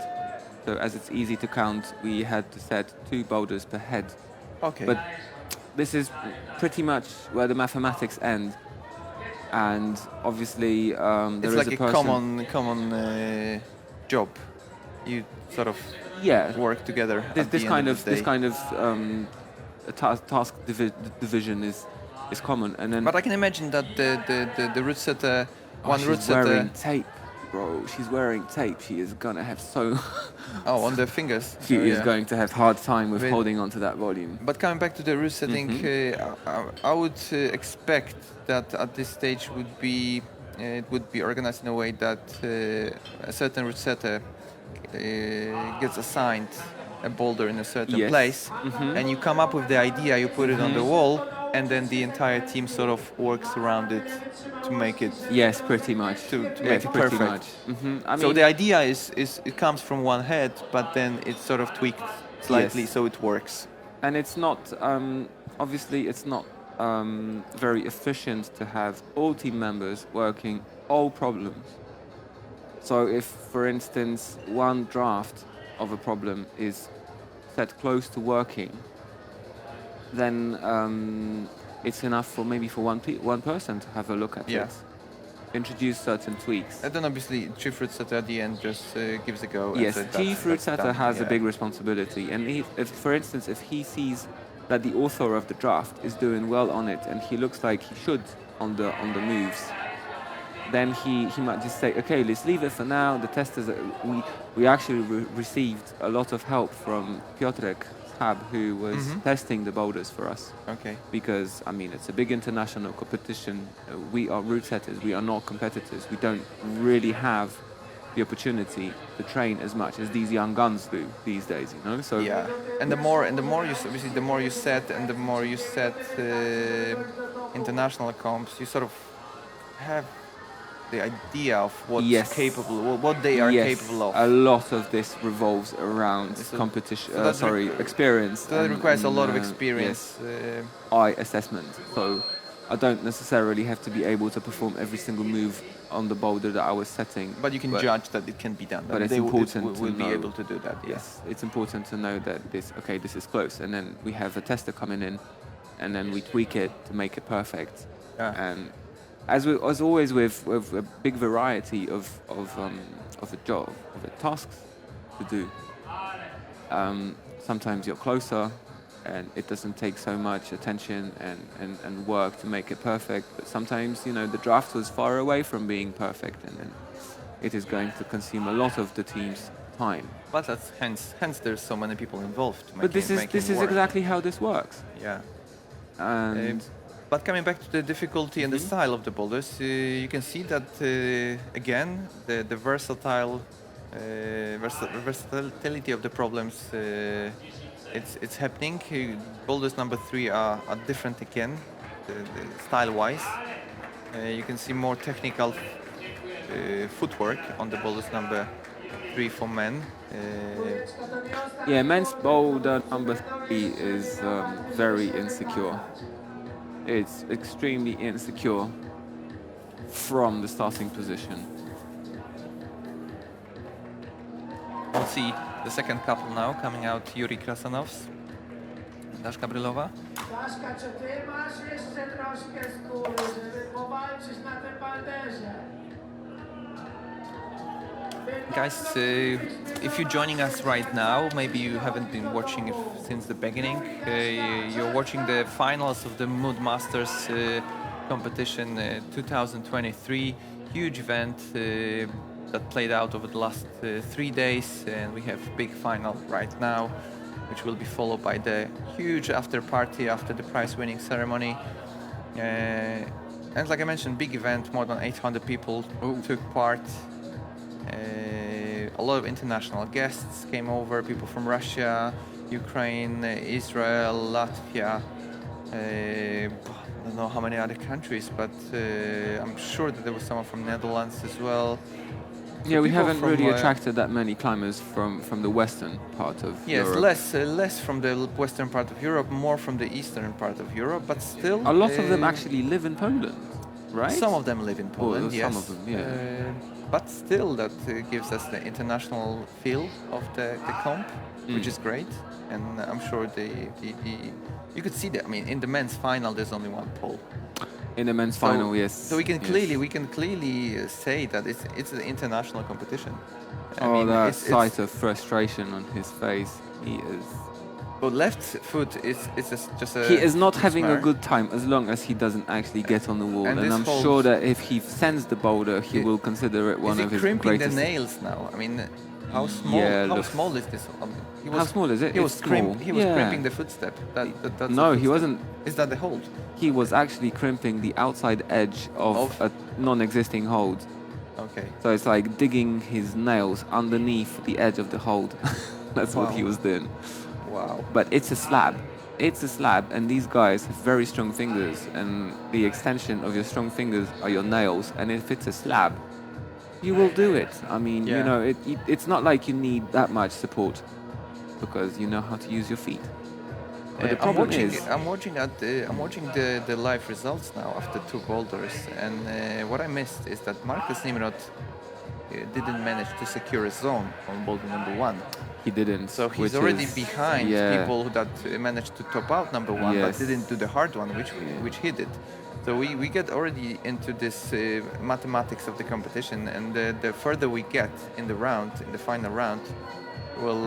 So as it's easy to count, we had to set 2 boulders per head. Okay. But this is pretty much where the mathematics end. and obviously there It's is like a a person. common job. You sort of Yeah, work together this, at this the end kind of of the this day. kind of task division is common, and then But I can imagine that the route setter, one route she's setter, wearing tape, bro. She's wearing tape. She is gonna have so. on the fingers. She Oh, is yeah. going to have hard time with But- holding on to that volume. But coming back to the route setting, Mm-hmm. I would expect that at this stage it would be organized in a way that a certain route setter gets assigned a boulder in a certain Yes. place, Mhm. and you come up with the idea, you put it on the wall, and then the entire team sort of works around it to make it. Yes, pretty much. To Yes, make it pretty perfect. much. I So mean, the idea is it comes from one head, but then it's sort of tweaked slightly Yes. so it works. and it's not obviously it's not very efficient to have all team members working all problems. So if, for instance, one draft of a problem is set close to working, then it's enough for maybe for one person to have a look at Yeah. it, introduce certain tweaks. And then obviously chief route setter at the end just gives a go. and Yes, says chief route that's setter done. has a Yeah. big responsibility, and if, for instance, if he sees that the author of the draft is doing well on it, and he looks like he should on the moves, then he might just say, okay, let's leave it for now. The testers, we actually received a lot of help from Piotr who was testing the boulders for us. Okay. Because I mean it's a big international competition. We are route setters. We are not competitors. We don't really have the opportunity to train as much as these young guns do these days. You know. So Yeah, and the more you obviously the more you set and the more you set international comps, you sort of have the idea of what's Yes. capable, what they are yes, capable of. a lot of this revolves around So- competition. so that Experience. So that requires a lot of yes, experience. eye assessment. So I don't necessarily have to be able to perform every single move on the boulder that I was setting. But you can judge that it can be done. but it's they important to will be know. able to do that. Yes. Yes, it's important to know that this is close, and then we have a tester coming in, and then we tweak it to make it perfect. Yeah. And as always with a big variety of a job, of the tasks to do. Sometimes you're closer, and it doesn't take so much attention and work to make it perfect. But sometimes, the draft was far away from being perfect, and then it is going to consume a lot of the team's time. But that's hence there's so many people involved. But this is work. exactly how this works. Yeah. And But coming back to the difficulty and the style of the boulders, you can see that again the versatility of the problems it's happening. Boulders number 3 are different again, style-wise. You can see more technical footwork on the boulders number 3 for men. yeah, men's boulder number 3 is very insecure. It's extremely insecure from the starting position. We'll see the second couple now coming out, Yuri Krasanovs and Daszka Brylowa. Daszka, czy ty masz jeszcze troszkę skóry, żeby powalczyć na tym balderze? Guys, if you're joining us right now, maybe you haven't been watching it since the beginning. You're watching the finals of the Mood Masters competition 2023. Huge event that played out over the last 3 days, and we have big final right now, which will be followed by the huge after party after the prize winning ceremony. And like I mentioned, big event, more than 800 people took part. A lot of international guests came over, people from Russia, Ukraine, Israel, Latvia, I don't know how many other countries, but I'm sure that there was someone from Netherlands as well. So Yeah, we people haven't from, really attracted that many climbers from the western part of Yes, Europe. less from the western part of Europe, more from the eastern part of Europe, but still... A lot of them actually live in Poland, right? Some of them live in Poland, yes. some of them, yeah. But still, that gives us the international feel of the comp, which is great. And I'm sure you could see that. I mean, in the men's final, there's only one pole. In the men's So- final, yes. So we can yes. clearly say that it's an international competition. I Oh, mean, that it's- sight of frustration on his face. He is. But left foot is just a. He is not having a snare. good time as long as he doesn't actually get on the wall. And And this I'm holds- sure that if he sends the boulder, he Is- will consider it one Is of he his crimping greatest. the nails now? I mean, how small? Yeah, how look. small is this? He How small is it? He was It's small. He was Yeah. crimping the footstep. That's No, the he footstep. wasn't. Is that the hold? He was actually crimping the outside edge of Of- a non-existing hold. Okay. So it's like digging his nails underneath the edge of the hold. That's what he Wow. was doing. Wow. But it's a slab. It's a slab, and these guys have very strong fingers, and the extension of your strong fingers are your nails. And if it's a slab, you will do it. I mean, you Yeah. know, it's not like you need that much support because you know how to use your feet. But the problem is, I'm watching the live results now after 2 boulders, and what I missed is that Marcus Nimrod didn't manage to secure a zone on boulder number 1. he didn't. So he's which already is- behind yeah. people that managed to top out number 1, Yes. but didn't do the hard one, which he did. So we get already into this mathematics of the competition, and the further we get in the round, in the final round, will.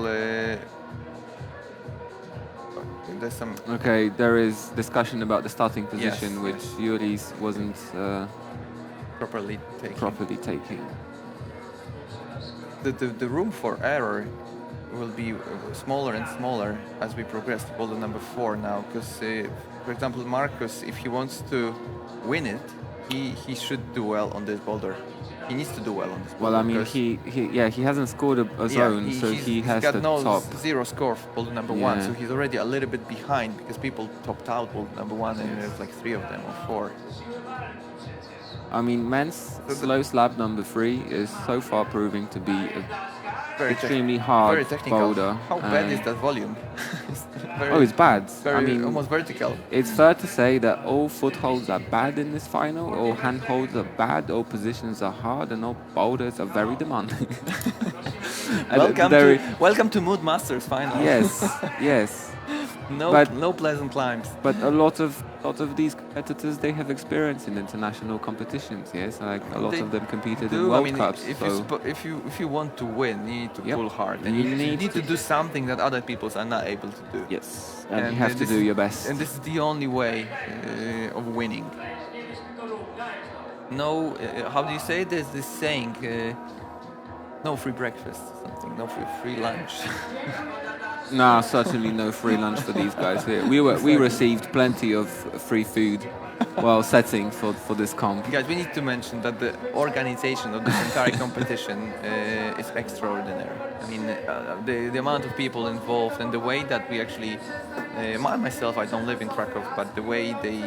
There's some. Okay, there is discussion about the starting position, Yes, which Yuri's wasn't Properly taken. properly taking. The room for error will be smaller and smaller as we progress to boulder number 4 now, because for example Marcus, if he wants to win it, he should do well on this boulder. He needs to do well on this boulder. Well, I mean, because- he hasn't scored a zone, so he has got to no top. 0 score for boulder number 1, Yeah. so he's already a little bit behind because people topped out boulder number 1, and there's like 3 of them or 4. I mean, men's slow slab number 3 is so far proving to be a Very extremely hard very technical. boulder. How bad and- is that volume? It's very, Oh, it's bad. very I mean, almost vertical. it's fair to say that all footholds are bad in this final, all handholds are bad, all positions are hard, and all boulders are very demanding. And Welcome to Mood Masters final. Yes, yes. But- No pleasant climbs. But a lot of these competitors, they have experience in international competitions. Yes, like a lot They of them competed in Do, World I mean, Cups. if so if you want to win, you need to Yep. pull hard, and You you need need to do something that other people are not able to do. yes, and you And, have to this do is- your best. And this is the only way of winning. No, how do you say? There's this saying, no free breakfast, something, no free lunch. Nah, certainly no free lunch for these guys here. We received plenty of free food while setting for this comp. Guys, we need to mention that the organization of this entire competition is extraordinary. I mean, the amount of people involved and the way that we actually, myself, I don't live in Kraków, but the way they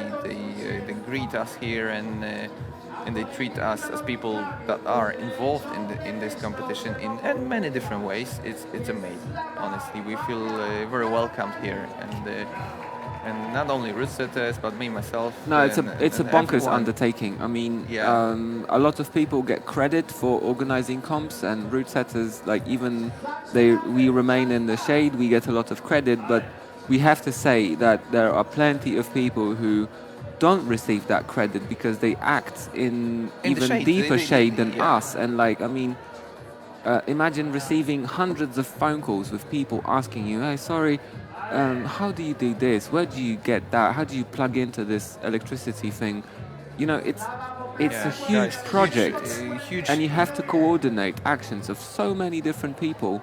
greet us here and they treat us as people that are involved in this competition in many different ways. It's amazing. Honestly, we feel very welcomed here, and not only route setters, but me myself. No, it's a and bonkers everyone. undertaking. I mean, Yeah. a lot of people get credit for organizing comps, and route setters, like even we remain in the shade, we get a lot of credit, but we have to say that there are plenty of people who don't receive that credit because they act in the even shade. deeper They- shade than yeah. us. And like, I mean, imagine receiving hundreds of phone calls with people asking you, "Hey, sorry, how do you do this? Where do you get that? How do you plug into this electricity thing?" You know, it's Yeah, a huge guys, project, huge. and you have to coordinate actions of so many different people.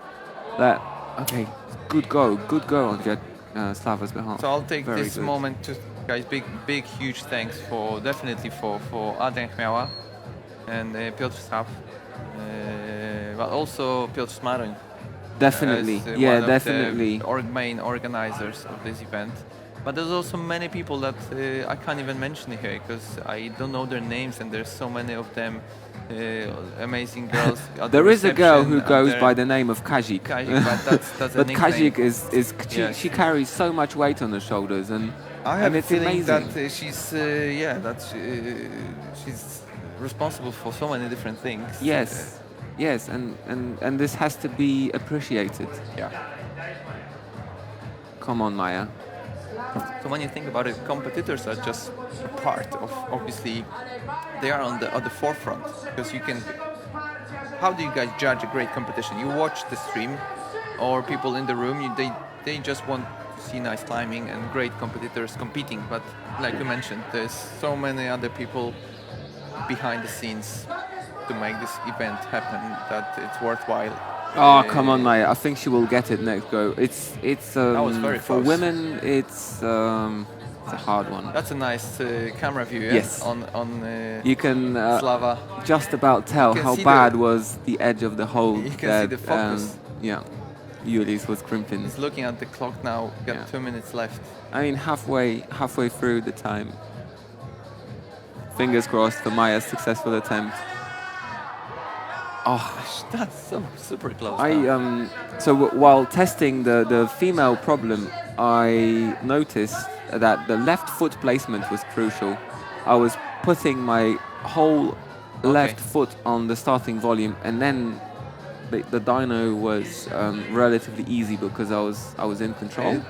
That okay, good go on Slava's behalf. So I'll take Very this good. moment to, guys, big huge thanks definitely for Adrian Chmiała and Piotr Staw, but also Piotr Smaroń. Definitely, as, yeah, one of definitely. the main organizers of this event. But there's also many people that I can't even mention here because I don't know their names, and there's so many of them. Amazing girls. at the There is a girl who reception, goes and by the name of Kazik. Kajik, but that's a But nickname. Kazik is Yes. she carries so much weight on her shoulders, and I have and a it's feeling amazing. that she's responsible for so many different things. Yes, yes, and this has to be appreciated. Yeah. Come on, Maya. So when you think about it, competitors are just a part of, obviously, they are on the forefront, because you can. How do you guys judge a great competition? You watch the stream, or people in the room, they just want to see nice climbing and great competitors competing. But like you mentioned, there's so many other people behind the scenes to make this event happen that it's worthwhile. Oh, come on, Maya. I think she will get it next go. It's was very for close. women. It's a hard one. That's a nice camera view, yeah? Yes. On You can Slava. just about tell You can how see bad the- was the edge of the hole. You can see the focus. Yeah, Yulis was crimping. He's looking at the clock now. Got Yeah. 2 minutes left. I mean, halfway through the time. Fingers crossed for Maya's successful attempt. Oh, That's so super close. I now. while testing the female problem, I noticed that the left foot placement was crucial. I was putting my whole left foot on the starting volume, and then the dyno was relatively easy because I was in control. Okay.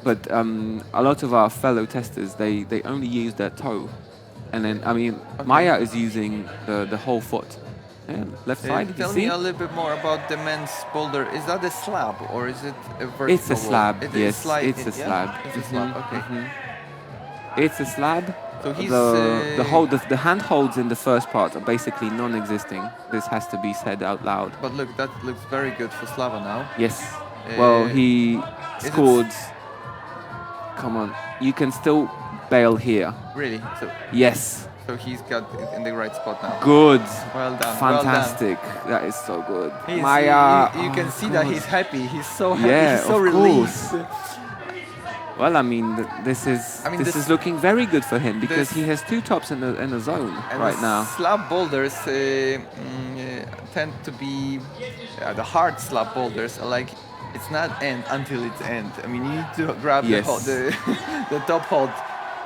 But a lot of our fellow testers, they only use their toe, and then I mean Maya is using the whole foot. Yeah, left side. You Tell see? me a little bit more about the men's boulder. Is that a slab or is it a vertical? It's a slab. wall? It Yes, is slide- it's a yeah? slab. It's a slab. Okay. It's a slab. So he's The handholds in the first part are basically non-existing. This has to be said out loud. But look, that looks very good for Slava now. Yes. Well, he it scored. Come on, you can still bail here. Really? Yes. So he's got it in the right spot now. Good. Well done. Fantastic. That is so good. He's, Maya. you can oh see that God. he's happy. He's so happy. Yeah, he's so of relieved. course. Well, I mean, this this- is looking very good for him because this- he has two tops in the zone And right the now. slab boulders tend to be the hard slab boulders are like it's not end until it's end. I mean, you need to grab Yes. the top hold.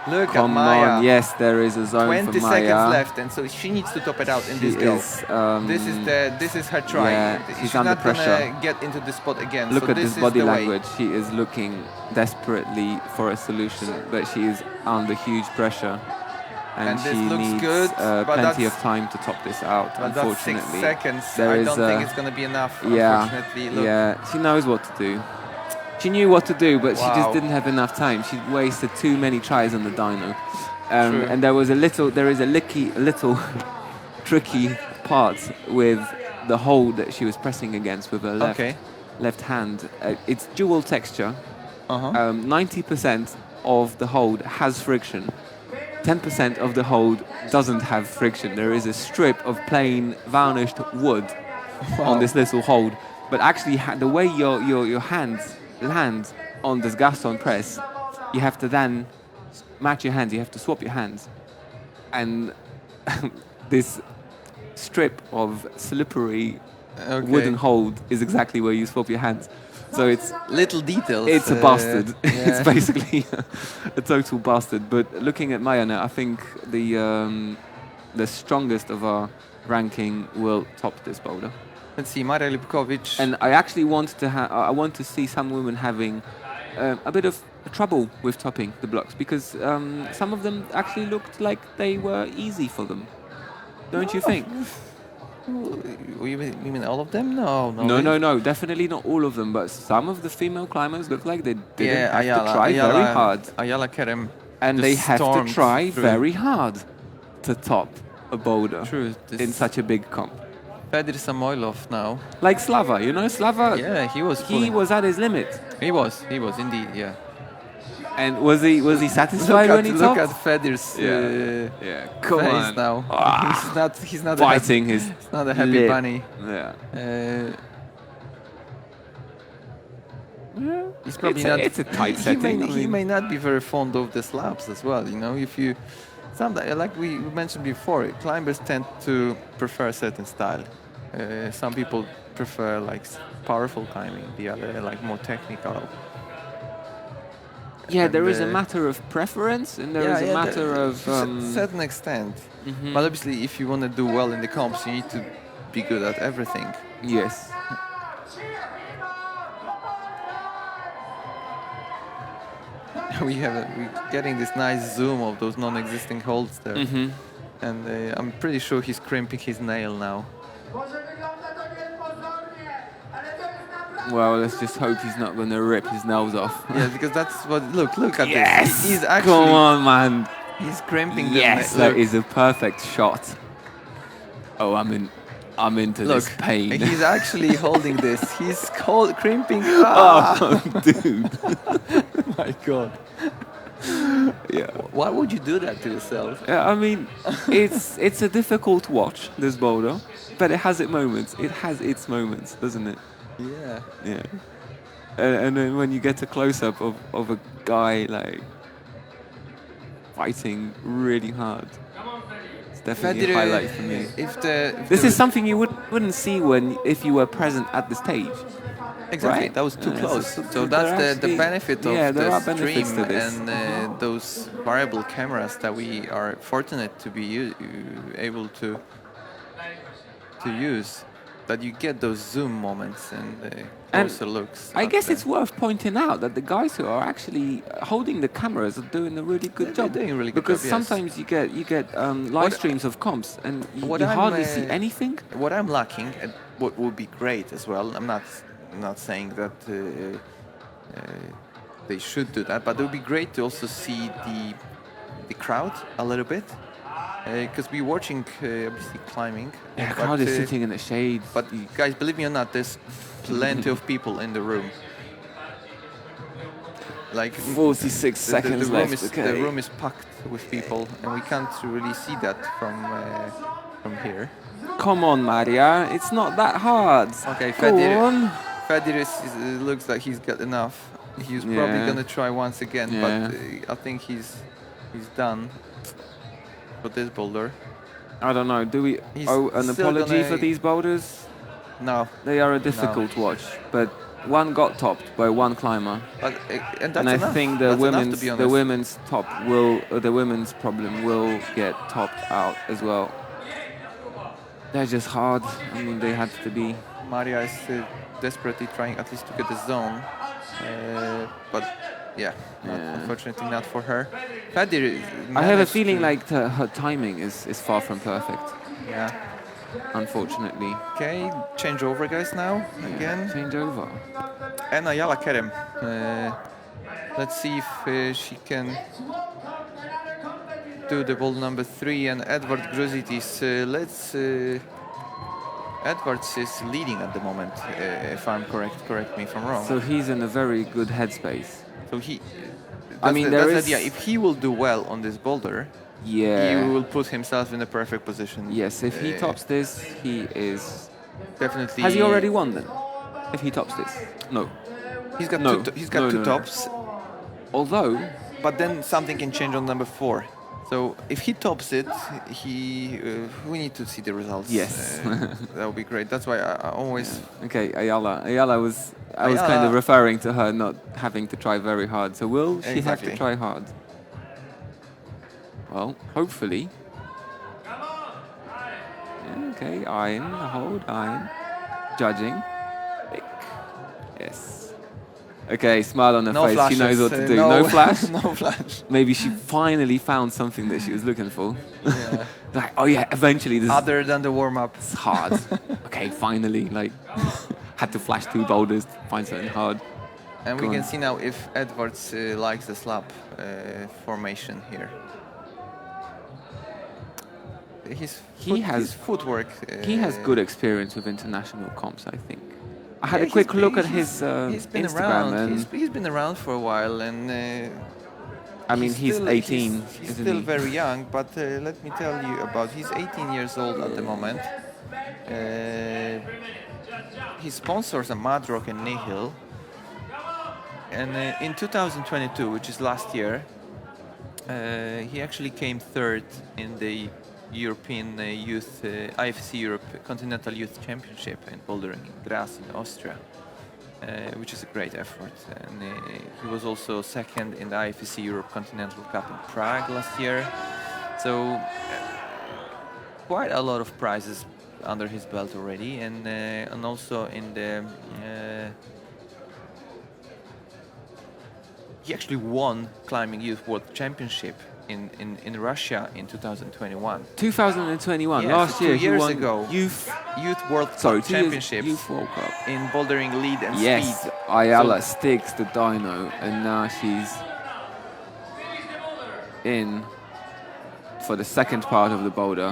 Look Come at Maya. on, yes, there is a zone 20 for Maya. seconds left, and so she needs to top it out in She this go. is, This is her try. yeah, she's She's under not pressure. gonna get into the spot again. Look so at this this is body the way. language. She is looking desperately for a solution, but she is under huge pressure. And And this she looks needs good, but plenty that's- of time to top this out, But that's 6 unfortunately. seconds. There I is don't think it's gonna be enough. Yeah, Unfortunately, look. yeah, she knows what to do. She knew what to do, but she just Wow. didn't have enough time. She wasted too many tries on the dyno. True. And there is a little tricky part with the hold that she was pressing against with her left hand. It's dual texture. Uh-huh. 90% of the hold has friction. 10% of the hold doesn't have friction. There is a strip of plain varnished wood on this little hold. But actually, the way your hands land on this Gaston press, you have to then match your hands. You have to swap your hands. And this strip of slippery wooden hold is exactly where you swap your hands. So it's Little details. it's a bastard. Yeah. It's basically a total bastard. But looking at Maya now, I think the strongest of our ranking will top this boulder. Let's see, Maria Lipkovic. And I actually want to see some women having a bit of trouble with topping the blocks because some of them actually looked like they were easy for them. Don't you think? You mean all of them? No. No, definitely not all of them, but some of the female climbers look like they didn't have Ayala, to try very hard. Ayala Kerem. And they have to stormed try through. very hard to top a boulder True. in such a big comp. Fedir Samoilov now. Like Slava, you know, Slava, Yeah, he was. he pulling. was at his limit. He was indeed. Yeah. And was he satisfied when he Look topped? at Fedir's Yeah, come face on. now. Ah, He's not biting a happy, his he's not a happy lip. bunny. Yeah. He's probably It's a- not. it's a tight setting, I He mean. may not be very fond of the slabs as well. You know, if you, sometimes like we mentioned before, climbers tend to prefer a certain style. Some people prefer like powerful climbing. The other like more technical. Yeah, And, there is a matter of preference, and there is a matter of. to a certain extent. Mhm. But obviously, if you want to do well in the comps, you need to be good at everything. Yes. we're getting this nice zoom of those non-existing holds there, and I'm pretty sure he's crimping his nail now. Może wygląda to niepozornie, ale to jest naprawdę... Well, let's just hope he's not going to rip his nails off. Yeah, because that's what. Look at Yes! this. He's actually. Come on, man. He's crimping the Yes, nail. that is a perfect shot. Oh, I'm into Look, this pain. he's actually holding this. He's crimping. Ah! Oh, dude. My God. Yeah. Why would you do that to yourself? Yeah, I mean, it's a difficult watch, this boulder, but it has its moments. It has its moments, doesn't it? Yeah. Yeah. And then when you get a close-up of a guy like fighting really hard, it's definitely a highlight for me. If This is something you wouldn't see if you were present at the stage. exactly right? that was too Yeah, close. so So there that's the actually- benefit of yeah, there the are benefits stream to this. and those variable cameras that we are fortunate to be able to use. That you get those zoom moments and closer looks. I at guess the- it's worth pointing out that the guys who are actually holding the cameras are doing a really good They're job. doing a really good because job, yes. sometimes you get live What- streams of comps and what you I'm, hardly see anything. What I'm lacking, and what would be great as well. I'm not saying that they should do that, but it would be great to also see the crowd a little bit, because we're watching obviously climbing. Yeah, the but, crowd is sitting in the shade. But guys, believe me or not, there's plenty of people in the room. Like 46 seconds the room left. is, Okay. The room is packed with people, and we can't really see that from here. Come on, Maria. It's not that hard. Okay, Go on. Fedir looks like he's got enough. He's probably Yeah. gonna try once again, Yeah. but I think he's done for this boulder. I don't know. Do we He's owe an still apology gonna- for these boulders? No, They are a difficult watch, but one got topped by one climber. but, and that's And I enough. think That's enough, to be honest. the women's top the women's problem will get topped out as well. They're just hard. I mean, they had to be. Maria is desperately trying at least to get the zone, but yeah, unfortunately not for her. Fedir I have a feeling like her timing is far from perfect. Yeah. Unfortunately. Okay, change over, guys. Now again. Change over. And Ayala Kerem. Let's see if she can do the ball number 3. And Edward Gruzitis. Edwards is leading at the moment, if I'm correct. Correct me if I'm wrong. So he's in a very good headspace. So he. I mean, there that's is. the idea. If he will do well on this boulder, Yeah. he will put himself in a perfect position. Yes, if he tops this, he is. Definitely. Has he already won then? If he tops this? No. He's got No. he's got No, two no, no. tops. Although, But then something can change on number 4. So if he tops it, we need to see the results. Yes. That would be great. That's why I always. okay, Ayala. I was kind Ayala. of referring to her not having to try very hard. So will she have to Exactly. try hard? Well, hopefully. Yeah, okay, iron, hold, iron. Judging. Pick. Yes. Okay, smile on her No face. flashes. She knows what to do. No, No flash? no flash. Maybe she finally found something that she was looking for. Yeah. Like, oh yeah, eventually this Other than the warm up. is hard. Okay, finally, like, had to flash 2 boulders to find something hard. And Go we can on. see now if Edwards likes the slap formation here. His footwork. He has good experience with international comps, I think. I had Yeah, a quick look at he's his been Instagram, around. and He's been around for a while, and I mean he's still, 18, He's isn't still he? very young, but let me tell you about. He's 18 years old at the moment. His sponsors are Mad Rock and Nihil. And in 2022, which is last year, he actually came 3rd in the European Youth IFC Europe Continental Youth Championship in Bouldering in Graz in Austria, which is a great effort. And he was also 2nd in the IFC Europe Continental Cup in Prague last year. So quite a lot of prizes under his belt already, and also in the. he actually won climbing youth world championship in Russia in 2021. 2021, Yes, last year, 2 years he won ago. Youth Youth World Sorry, Cup 2 years Championships Youth World Cup. in bouldering lead and Yes, speed. Ayala So- sticks the dyno, and now she's in for the second part of the boulder,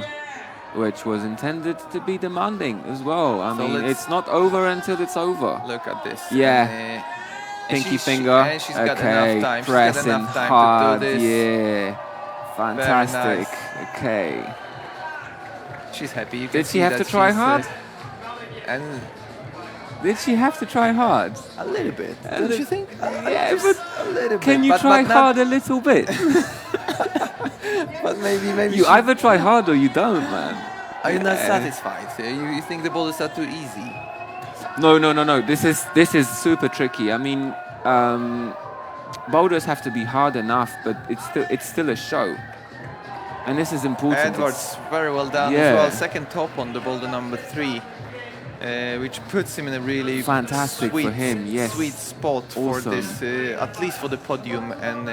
which was intended to be demanding as well. I So mean, let's- it's not over until it's over. Look at this. Yeah. And, Pinky she- finger. and she's got Okay, enough time. She's got pressing enough time hard. to do this. Yeah, fantastic. nice. Okay. She's happy. You can Did she see have that to try she's, hard? And Did she have to try hard? a little bit. A Don't li- you think? Yeah, Just but a little Can bit. you but, try but not- hard a little bit? But maybe You she- either try hard or you don't, man. Are you not Yeah. satisfied? You think the boulders are too easy? No. This is super tricky. I mean, boulders have to be hard enough, but it's still a show, and this is important. Edwards, very well done Yeah. as well. Second top on the boulder number 3, which puts him in a really Fantastic for sweet, him, yes. sweet spot for Awesome. this, at least for the podium, and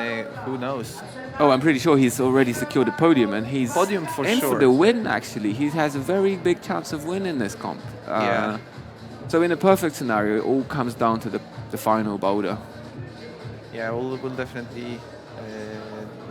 who knows? Oh, I'm pretty sure he's already secured the podium, and he's Podium for in sure. for the win. Actually, he has a very big chance of winning this comp. Yeah. So in a perfect scenario, it all comes down to the final boulder. Yeah, we'll definitely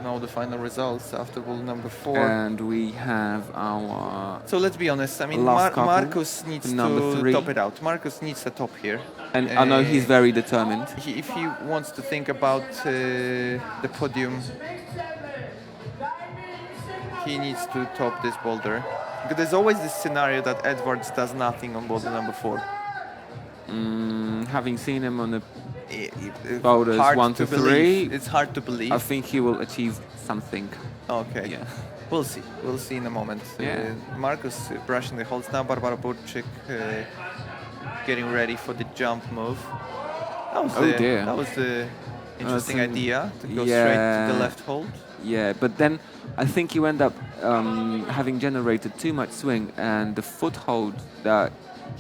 know the final results after boulder number 4. And we have our So let's be honest. I mean, Last couple, Marcus needs number to 3. top it out. Marcus needs a top here. and I know he's very determined. If he wants to think about the podium, he needs to top this boulder. Because there's always this scenario that Edwards does nothing on boulder number 4. Having seen him on the, It's Boulders hard 1 to believe. 3. It's hard to believe. I think he will achieve something. Okay. Yeah. We'll see. We'll see in a moment. Yeah. Marcus brushing the holds now. Barbara Burczyk getting ready for the jump move. That was Oh dear. That was the interesting Some- idea to go straight to the yeah. left hold. Yeah, but then I think you end up having generated too much swing, and the foothold that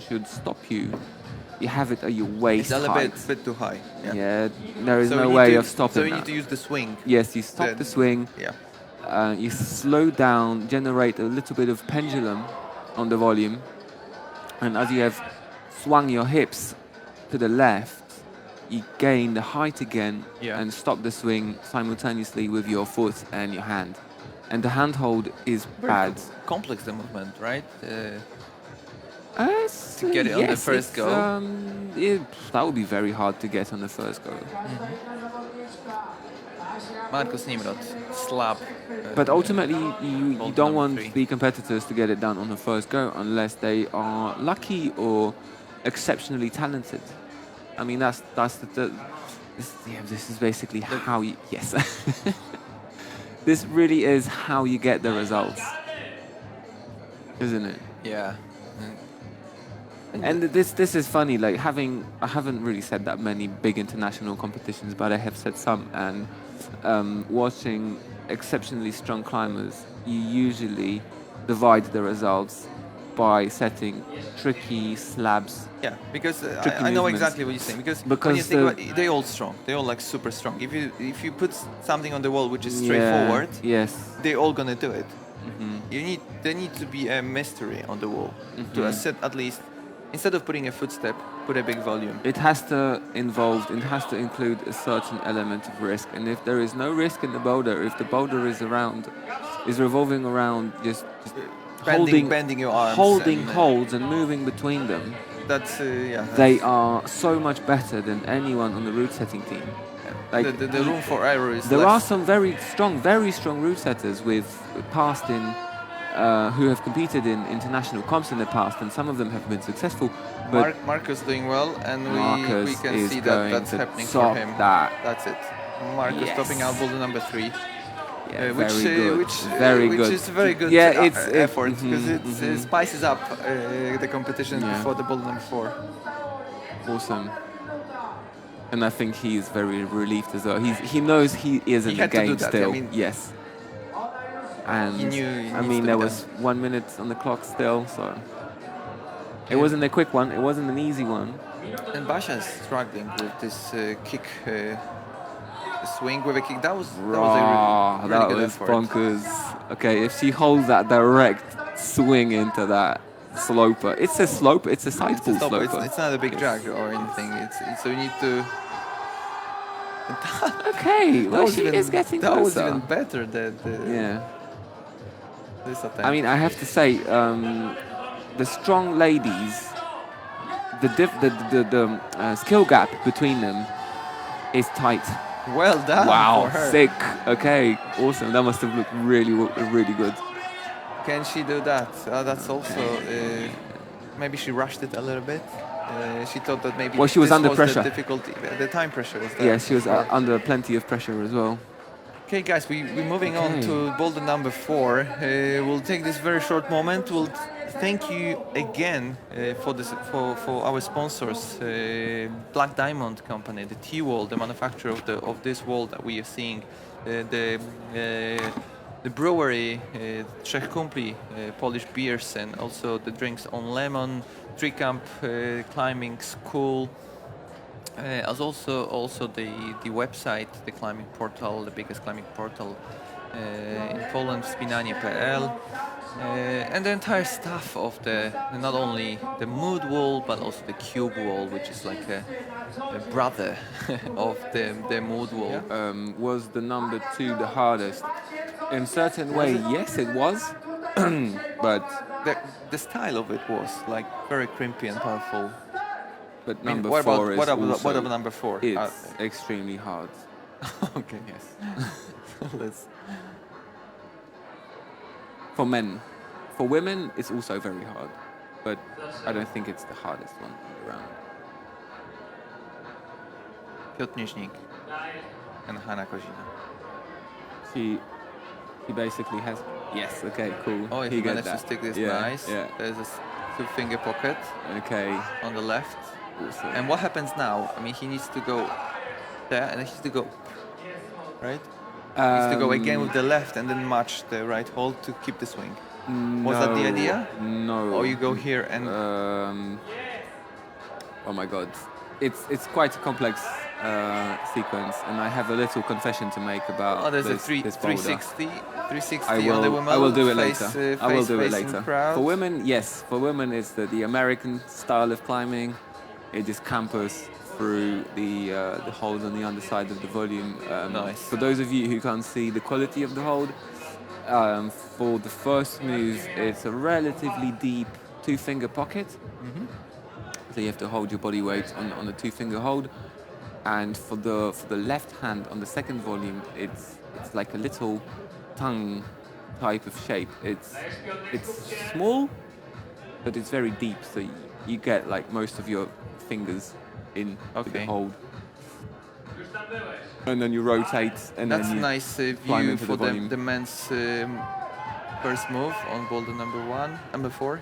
should stop you, you have it at your waist It's a little height. bit too high. Yeah, there is So no you need way to- of stopping So you that. need to use the swing. Yes, you stop the swing, Yeah. you slow down, generate a little bit of pendulum on the volume, and as you have swung your hips to the left, you gain the height again Yeah. and stop the swing simultaneously with your foot and your hand. And the handhold is bad. Complex the movement, right? To get it on the first go? That would be very hard to get on the first go. Marcus Nimrod, slap. But ultimately, you Hold don't number want 3. the competitors to get it done on the first go unless they are lucky or exceptionally talented. I mean, that's this is basically how you, yes. This really is how you get the results, isn't it? Yeah. And this is funny. Like I haven't really said that many big international competitions, but I have said some. And watching exceptionally strong climbers, you usually divide the results by setting tricky slabs. Yeah, because Tricky I know movements. exactly what you're saying. Because when Because you think about it, they're all strong. They're all like super strong. If you put something on the wall which is straightforward, Yeah, yes. they're all gonna do it. Mhm. There need to be a mystery on the wall to Mhm. set at least. Instead of putting a footstep, put a big volume. It has to include a certain element of risk. And if there is no risk in the boulder, if the boulder is revolving around just Bending your arms. holding and, holds and moving between them, That's yeah. they that's- are so much better than anyone on the route setting team. Like the room for error is there less. are some very strong route setters with past in who have competed in international comps in the past, and some of them have been successful. But Marcus doing well, and we Marcus can is see that going that's to happening for top him. that. That's it. Marcus Yes. topping out boulder number 3. yeah, which, very good. which good. is a very good Yeah, it's effort because it spices up the competition Yeah. before the boulder number 4. Awesome. And I think he's very relieved as well. He knows he is in He the had to do game that, I still. mean- yes. And He knew he I needs mean, to there be was 1 minute on the clock still, so it wasn't a quick one. It wasn't an easy one. And Basia is struggling with this kick swing with a kick. That was a Raw, really that good was effort. bonkers. Okay, if she holds that direct swing into that sloper, it's a slope, it's a side pull Stop, sloper. it's not a big drag or anything. So you need to. Okay, well, was she even- is getting That was closer. even better than Yeah. this attempt. I mean, I have to say, the strong ladies, the skill gap between them is tight. well done Wow, for her. sick. Okay, awesome. That must have looked really good. Can she do that? That's also maybe she rushed it a little bit. She thought that maybe Well, she was this under the pressure. difficulty. The time pressure was there. Yeah, she was for her. under plenty of pressure as well. Okay, guys, we're moving on Okay. to boulder number 4. We'll take this very short moment. We'll thank you again for our sponsors, Black Diamond Company, the tea wall, the manufacturer of this wall that we are seeing, the brewery, Trzech Kumpli, Polish beers, and also the drinks on lemon, Tree Camp Climbing School. As also the website, the climbing portal, the biggest climbing portal in Poland, spinanie.pl, and the entire staff of not only the mood wall but also the cube wall, which is like a brother of the mood wall. Was the number 2 the hardest? In certain way, yes, it was. but The style of it was like very crimpy and powerful. but I mean, number what 4 about is what about, also, what about number 4? it's extremely hard. Okay, yes. Let's. For men. For women, it's also very hard, but I don't think it's the hardest one around. Piotr Mierzwa and Hanna Kozina. She basically has. Yes. Okay. Cool. Oh, if He you got manage to that. stick this Yeah, nice. Yeah. There's a 2-finger pocket Okay. on the left. Awesome. And what happens now? I mean, he needs to go there and he needs to go. Right? He needs to go again with the left and then match the right hold to keep the swing. Was that the idea? No. Or you go here and. Oh my God. It's quite a complex sequence, and I have a little confession to make about Oh, there's this, a this boulder. 360 on the women. I will do it face, later. I will do it face-facing later. crowd. For women, yes. For women, it's the American style of climbing. It just campers through the hold on the underside of the volume. Nice. For those of you who can't see the quality of the hold, for the first move, it's a relatively deep 2-finger pocket. Mm-hmm. So you have to hold your body weight on the 2-finger hold. And for the left hand on the second volume, it's like a little tongue type of shape. It's small, but it's very deep. So you get like most of your fingers in to the Okay. hold. And then you rotate, and That's then a you nice climb view into for the volume. the men's first move on boulder number 4.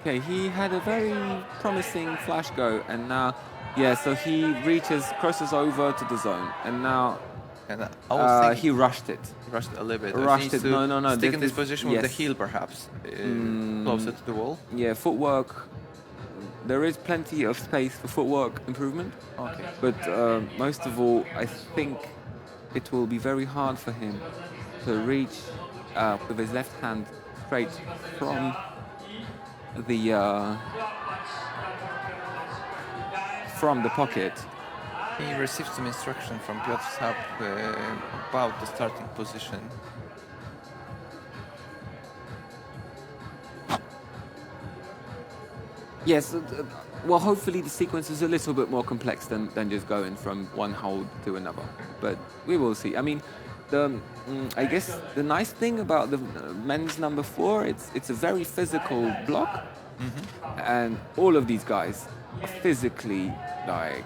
Okay, he had a very promising flash go, and now, yeah, so he crosses over to the zone, and now And I was thinking he rushed it. he rushed a little bit. Rushed He needs it. to No. Stick in this position with the yes. heel, perhaps, closer to the wall. Yeah, footwork. There is plenty of space for footwork improvement, Okay. but most of all, I think it will be very hard for him to reach with his left hand straight from the pocket. He received some instruction from Piotr Sap about the starting position. Yes, well, hopefully the sequence is a little bit more complex than just going from one hold to another. But we will see. I mean, I guess the nice thing about the men's number 4, it's a very physical block, and all of these guys are physically like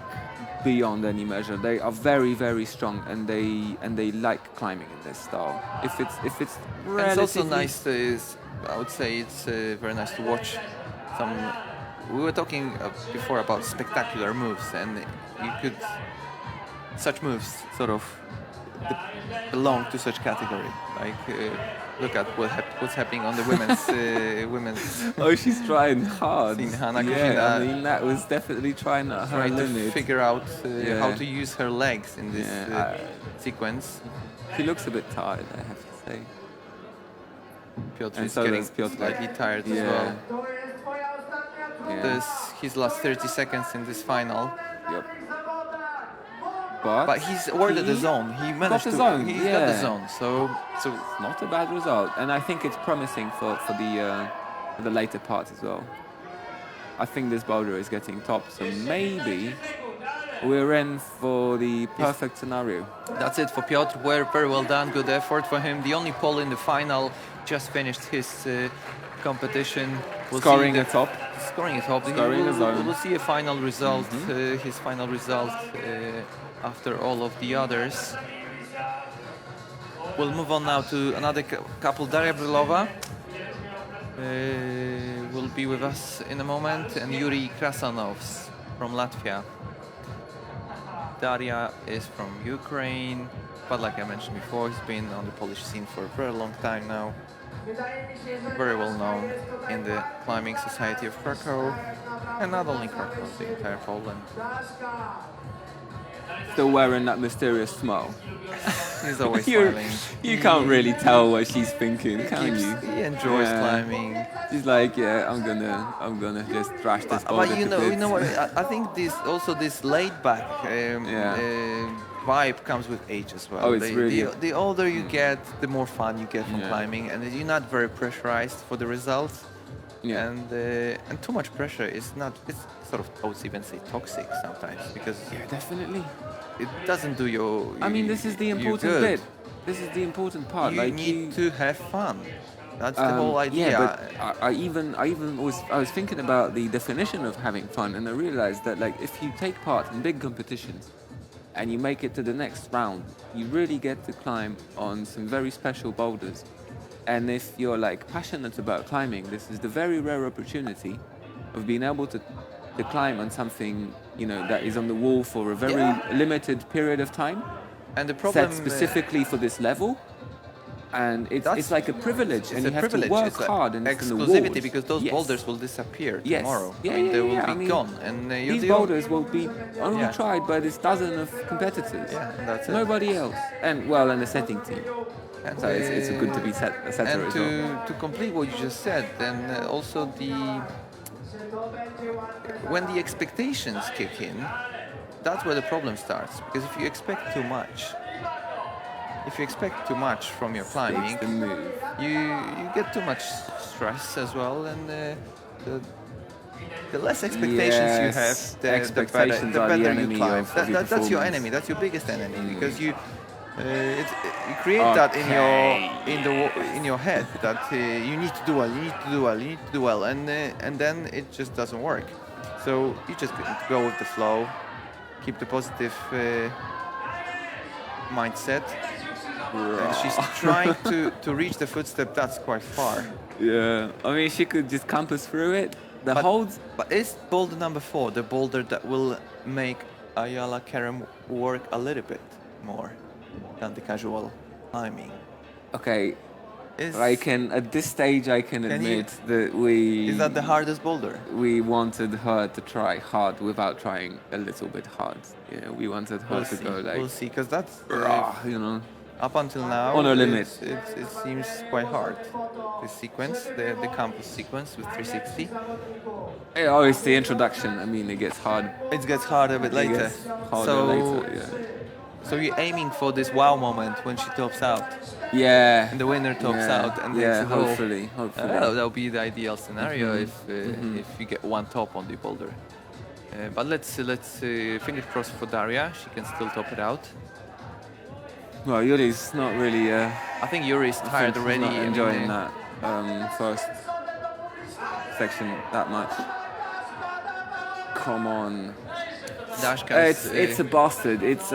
beyond any measure. They are very, very strong, and they like climbing in this style. If it's And it's relatively also nice. I would say it's very nice to watch some. We were talking before about spectacular moves, and you could such moves sort of belong to such category. Like, look at what's happening on the women's. Oh, she's trying hard. Seen Hannah Yeah, Kushina I mean that was definitely trying at her trying to limit. figure out Yeah. how to use her legs in this Yeah, sequence. She looks a bit tired, I have to say. Piotr And is so getting does Piotr. slightly tired as Yeah. well. To jest twoja ostatnia próba. Yeah. This his last 30 seconds in this final. Yep. W zawodach. But he's awarded the zone. He managed the to. zone, He's got the yeah. zone. So Not a bad result, and I think it's promising for the later parts as well. I think this boulder is getting top, so maybe we're in for the perfect scenario. that's it for Piotr. Very well done. Good effort for him. The only Pole in the final. Just finished his competition. We'll Scoring see a top. Scoring a top. Scoring a zone. We'll see a final result. His final result after all of the others. We'll move on now to another couple. Daria Brylova will be with us in a moment, and Yuri Krasanovs from Latvia. Daria is from Ukraine, but like I mentioned before, he's been on the Polish scene for a very long time now. Wydaje mi się, że Very well known in the climbing society of Krakow, and not only Krakow, the entire Poland. Daszka. Still wearing that mysterious smile. He's always You smiling. you can't really tell what she's thinking, can Keeps- you? He enjoys Yeah. climbing. She's like, yeah, I'm gonna just trash this boulder But you to bits. know what? I think this laid back vibe comes with age as well. Oh, it's really- the older you get, the more fun you get from Yeah. climbing, and you're not very pressurized for the results. Yeah. And too much pressure is not. It's sort of, I would even say, toxic sometimes, because Yeah, definitely. it doesn't do your. I mean, this is the you important good. bit. This is the important part. You like need to have fun. That's the whole idea. Yeah, but I was thinking about the definition of having fun, and I realized that like if you take part in big competitions and you make it to the next round, you really get to climb on some very special boulders. And if you're like passionate about climbing, this is the very rare opportunity of being able to climb on something, you know, that is on the wall for a very Yeah. limited period of time, and the problem set specifically for this level. And it's like a privilege, and It's you a have privilege. to work It's like hard and it's in the exclusivity, walls. because those Yes. boulders will disappear Yes. tomorrow. Yeah, I mean, they yeah, will yeah. be I mean, gone, and These the boulders will be only Yeah. tried by this dozen of competitors. Yeah, that's it. Nobody else. And well, and the setting team. And, So it's good to be a setter And as well. to complete what you just said, then also when the expectations kick in, that's where the problem starts. Because if you expect too much from your climbing, It's the move. you get too much stress as well, and the less expectations you Yes, have, the expectations better, are the you enemy climb. of your That's your performance. enemy. That's your biggest enemy, because you create that in your head that you need to do well, you need to do well, you need to do well, and then it just doesn't work. So you just go with the flow, keep the positive mindset. And she's trying to reach the footstep. That's quite far. Yeah. I mean, she could just compass through it. The holds. But is boulder number 4 the boulder that will make Ayala Kerem work a little bit more than the casual climbing? Okay. Is, At this stage, I can you- admit that we. is that the hardest boulder? We wanted her to try hard without trying a little bit hard. Yeah, we wanted her to go like, We'll see, because that's you know. up until now. On her limit. It seems quite hard. This sequence, the campus sequence with 360. Oh, it's the introduction. I mean, it gets hard. It gets harder a bit It later. gets harder So later. Yeah. So you're aiming for this wow moment when she tops out, Yeah. and the winner tops yeah. out, and yeah, it's a whole- hopefully. that'll be the ideal scenario if you get one top on the boulder. But let's fingers crossed for Daria. She can still top it out. Well, Yuri's not really. I think Yuri's tired she's already. Not enjoying that first section that much. Come on. Dashka It's a bastard. It's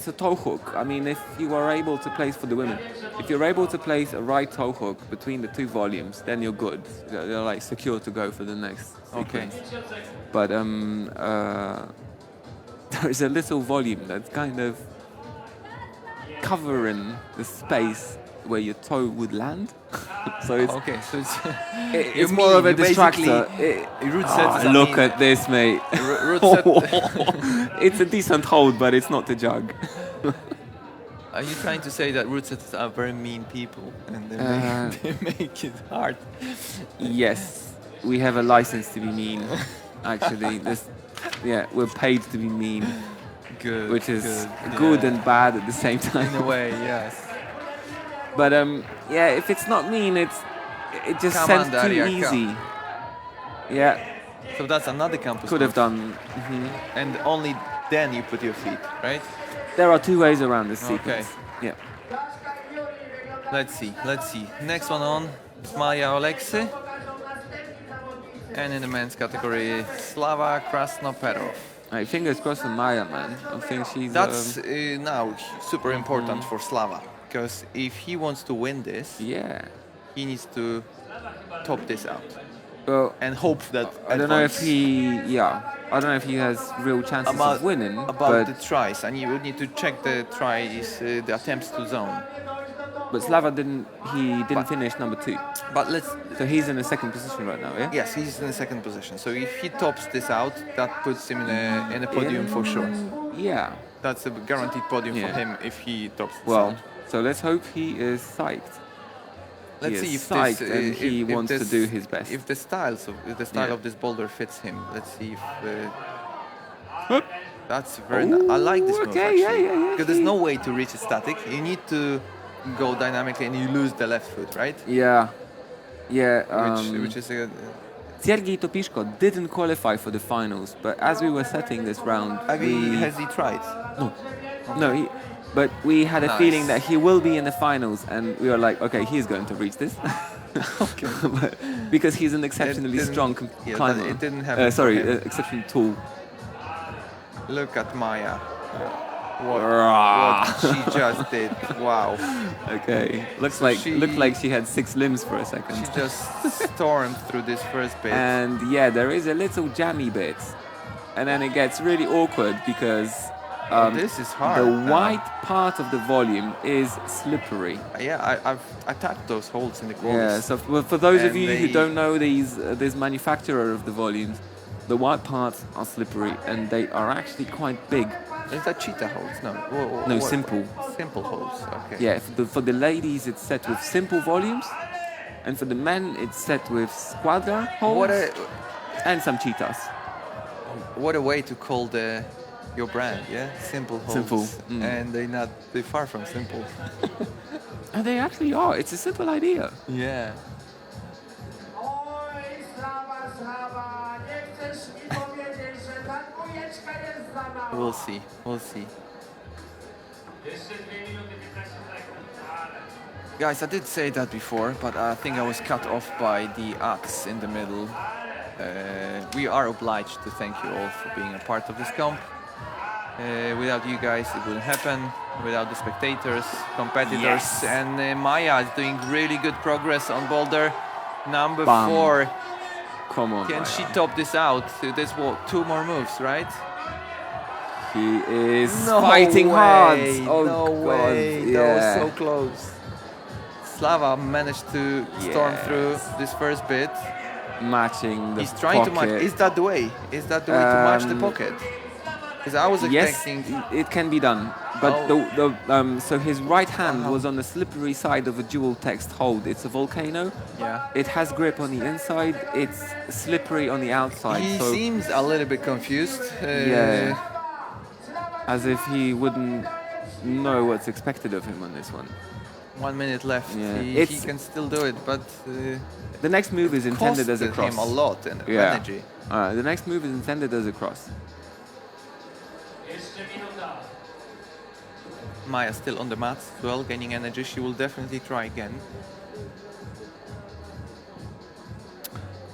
a toe hook. I mean, if you are able to place for the women, if you're able to place a right toe hook between the two volumes, then you're good. You're like secure to go for the next Okay. sequence. But there is a little volume that's kind covering the space where your toe would land. So it's Okay, so it's it's more of a you basically- distractor. root set is a Look mean- at this, mate. root set. It's a decent hold, but it's not the jug. Are you trying to say that root sets are very mean people and they, they make it hard? Yes, we have a license to be mean. Actually, we're paid to be mean, Good. which is good, good yeah. and bad at the same time. In a way, yes. But if it's not mean, it just Come sounds on, too Daria, easy. Yeah, So that's another campus. could have move. done. And only then you put your feet, right? There are two ways around this Okay. sequence. Yeah. Blaszka i Juri wyglądają, Let's see. Next one on, Maja Oleksy. pokażą następni zawodnicy. And in the men's category, Slava Krasnoperov. Hey, fingers crossed on Maya, man. I think she's. That's now super important for Slava. Because if he wants to win this, Yeah. he needs to top this out. Well, And hope that I don't know if I don't know if he has real chances of winning, about but the tries, and you would need to check the tries, the attempts to zone. Slava didn't finish number 2, But let's so he's in the second position right now. Yeah. yes, he's in the second position. So if he tops this out, that puts him in a podium for sure. Yeah. That's a guaranteed podium for Yeah. him if he tops this Well, out. so let's hope he is psyched. Let's he see is if psyched this, and he if wants to this- do his best. If the style Yeah. of this boulder fits him. Let's see if. Whoop. That's very. I like this move okay, actually. yeah, yeah, yeah. Because there's no way to reach it static. You need to go dynamically, and you lose the left foot, right? Yeah. Yeah. Which is a. Sergei Topishko didn't qualify for the finals, but as we were setting this round, Has he tried? but we had a Nice. feeling that he will be in the finals, and we were like, okay, he's going to reach this. Okay. But because he's an exceptionally didn't- strong yeah, climber. it didn't happen for Sorry, him. exceptionally tall. Look at Maya. Rah. What she just did. Wow. Okay, looked she- like she had 6 limbs for a second. She just stormed through this first bit. And yeah, there is a little jammy bit, and then it gets really awkward because This is hard. the now. white part of the volume is slippery. Yeah, I've attacked those holes in the Yeah. corners. So for those of And you who they- don't know this manufacturer of the volumes, the white parts are slippery and they are actually quite big. Is that cheetah holes? No. No, what- simple. Simple holes. Okay. Yeah. For the ladies, it's set with simple volumes, and for the men, it's set with squadra holes What a and some cheetahs. what a way to call your brand. Yeah. Simple holes. Simple, mm. And they're far from simple. And they actually are. It's a simple idea. Yeah. Oj, Slava, nie chcesz mi powiedzieć, że ta dwójeczka jest za mała. We'll see. We'll see. Guys, I did say that before, but I think I was cut off by the axe in the middle. We are obliged to thank you all for being a part of this comp. Without you guys, it wouldn't happen. Without the spectators, competitors, Yes. and Maya is doing really good progress on Boulder. Number Bam. 4. Come on. Can Maya. she top this out? There's what, 2 more moves, right? She is No fighting hard. way, Oh no God. way. Yeah. That was so close. Slava managed to storm Yes. through this first bit. Matching the He's trying to match. pocket. Is that the way? Is that the way to match the Um, pocket? Because I was Yes, expecting. it can be done. But Oh. so his right hand Uh-huh. was on the slippery side of a dual text hold. It's a volcano. Yeah. It has grip on the inside. It's slippery on the outside. He so seems a little bit confused. Yeah. as if he wouldn't know what's expected of him on this one. 1 minute left. Yeah. He It's- can still do it, but The next move is intended as a costed cross. him a lot in Yeah. energy. The next move is intended as a cross. Maya still on the mat as well, gaining energy. She will definitely try again.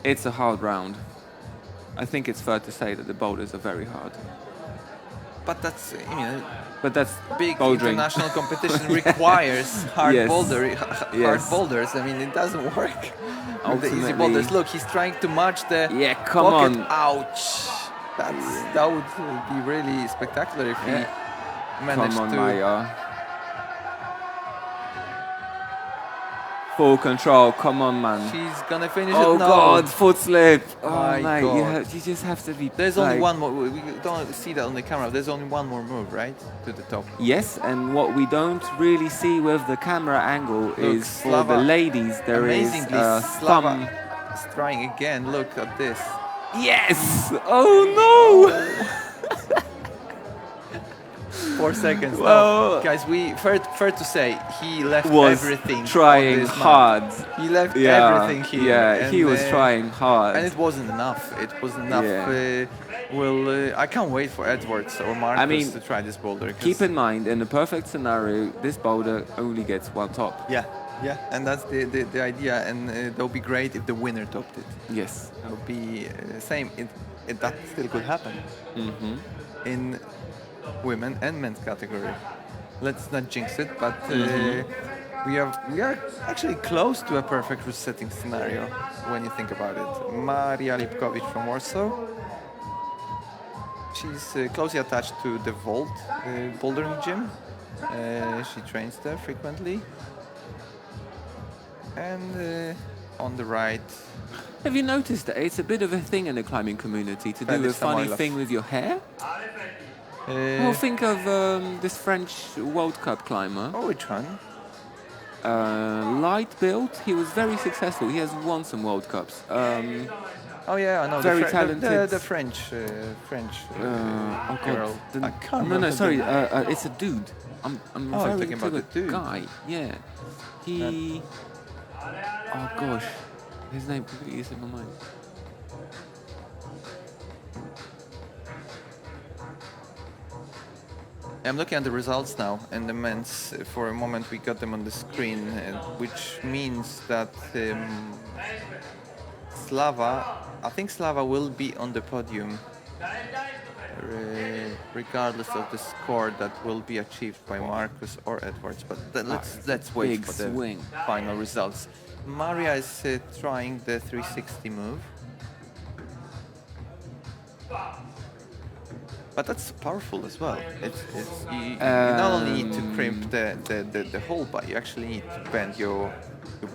It's a hard round. I think it's fair to say that the boulders are very hard. But that's, But that's big bouldering. international competition requires hard Yes. hard Yes. boulders. I mean, it doesn't work with the easy Ultimately- boulders. Look, he's trying to match the Yeah, come pocket. on. Ouch! That would be really spectacular if Yeah. he managed Come on, to. Maya. Full control. Come on, man. She's gonna finish Oh it now. God, foot slip. Oh My mate, God. you just have to be. There's only like- one more. We don't see that on the camera. There's only one more move, right? To the top. Yes, and what we don't really see with the camera angle is for Slava, the ladies there is amazingly, a Slava thumb. is trying again. Look at this. Yes! Oh no! 4 seconds. Well- now. Guys, fair to say he left Was everything. on trying this map. hard. He left Yeah, everything here. yeah, he and, was trying hard. and it wasn't enough. It wasn't enough. Yeah. I can't wait for Edwards or Marcus mean, to try this boulder. 'cause- Keep in mind, in the perfect scenario, this boulder only gets one top. Yeah, and that's the idea. And that would be great if the winner topped it. Yes. That would be same. That still could happen Mm-hmm. in women and men's category. Let's not jinx it, but we are actually close to a perfect resetting scenario when you think about it. Maria Lipkowicz from Warsaw. She's closely attached to the Vault bouldering gym. She trains there frequently. And on the right, Have you noticed that it's a bit of a thing in the climbing community to do Felipe a funny Samoilov. thing with your hair? Oh, think of this French World Cup climber. which one? Light build. He was very successful. He has won some World Cups. Oh yeah, I know. Very the talented. The French Oh girl. God. I can't No, remember sorry. the- It's a dude. I'm Oh, I'm referring thinking to about a the dude. guy. Yeah. He. Oh gosh, his name completely is in my mind. I'm looking at the results now, and the men's. For a moment, we got them on the screen, which means that Slava. I think Slava will be on the podium, regardless of the score that will be achieved by Marcus or Edwards. But let's wait big for the swing. final results. Maria is trying the 360 move. But that's powerful as well. You not only need to crimp the hole, but you actually need to bend your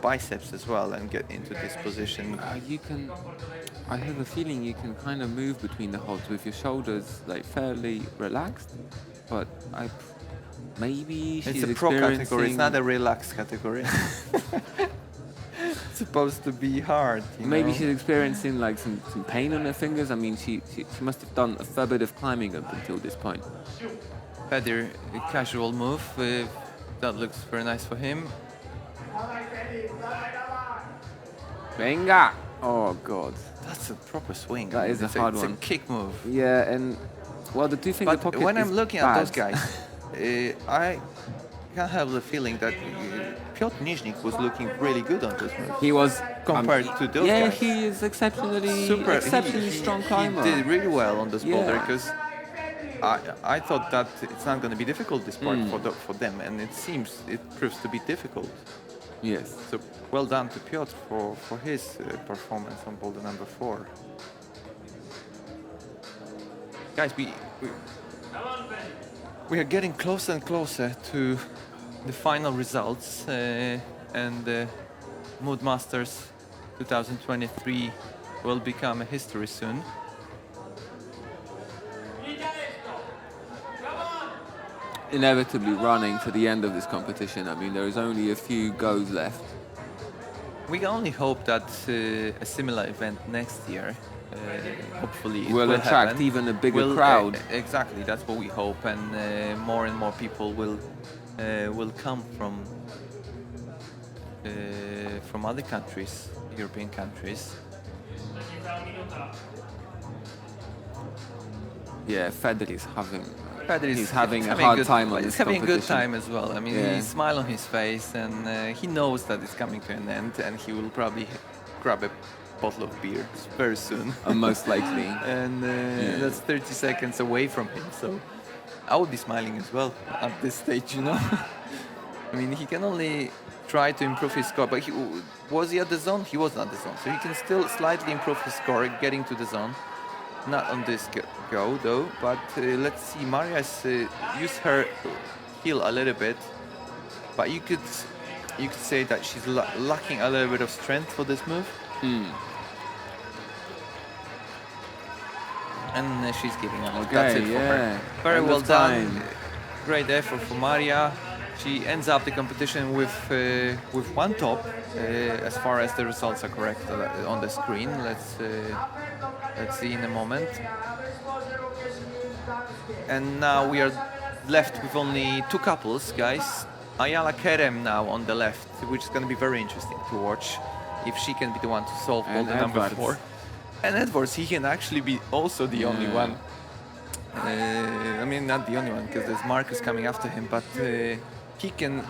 biceps as well and get into this position. You can. I have a feeling you can kind of move between the holds with your shoulders like fairly relaxed, but maybe she's It's a pro category. It's experiencing- not a relaxed category. It's supposed to be hard. Maybe know? she's experiencing like some pain on her fingers. I mean, she must have done a fair bit of climbing up until this point. Feather casual move. That looks very nice for him. Venga! Oh God. That's a proper swing. That is a hard it's one. a kick move. Yeah, and well, the two finger But pocket when is I'm looking bad. at those guys, I can't have the feeling that Piotr Mierzwa was looking really good on those moves. He was Compared to those yeah, guys. he is exceptionally strong climber. He did really well on this Yeah. boulder because I thought that it's not going to be difficult this part for them, and it proves to be difficult. Yes. So well done to Piotr for his performance on boulder number 4. Guys, we are getting closer and closer to the final results, and Mood Masters 2023 will become a history soon. Inevitably running to the end of this competition. I mean, there is only a few goes left. We can only hope that a similar event next year, hopefully, it Will attract happen. even a bigger crowd. Exactly, that's what we hope, and more people will come from other countries, European countries. Yeah, Feder is having. He's having a hard time on He's this having a good competition. time as well. I mean, Yeah. he's smile on his face, and he knows that it's coming to an end, and he will probably grab a bottle of beer very soon. Most likely. And that's 30 seconds away from him, so I would be smiling as well at this stage, you know. I mean, he can only try to improve his score, but was he at the zone? He was not at the zone, so he can still slightly improve his score getting to the zone. Not on this go though, but let's see. Maria's used her heel a little bit, but you could you could say that she's lacking a little bit of strength for this move. And she's giving up. Okay, That's it for her. Very End well of done. time. Great effort for Maria. She ends up the competition with one top, as far as the results are correct on the screen. Let's see in a moment. And now we are left with only two couples, guys. Ayala Kerem now on the left, which is going to be very interesting to watch if she can be the one to solve boulder number 4. And Edwards, he can actually be also the only one. I mean, not the only one, because there's Marcus coming after him, but he can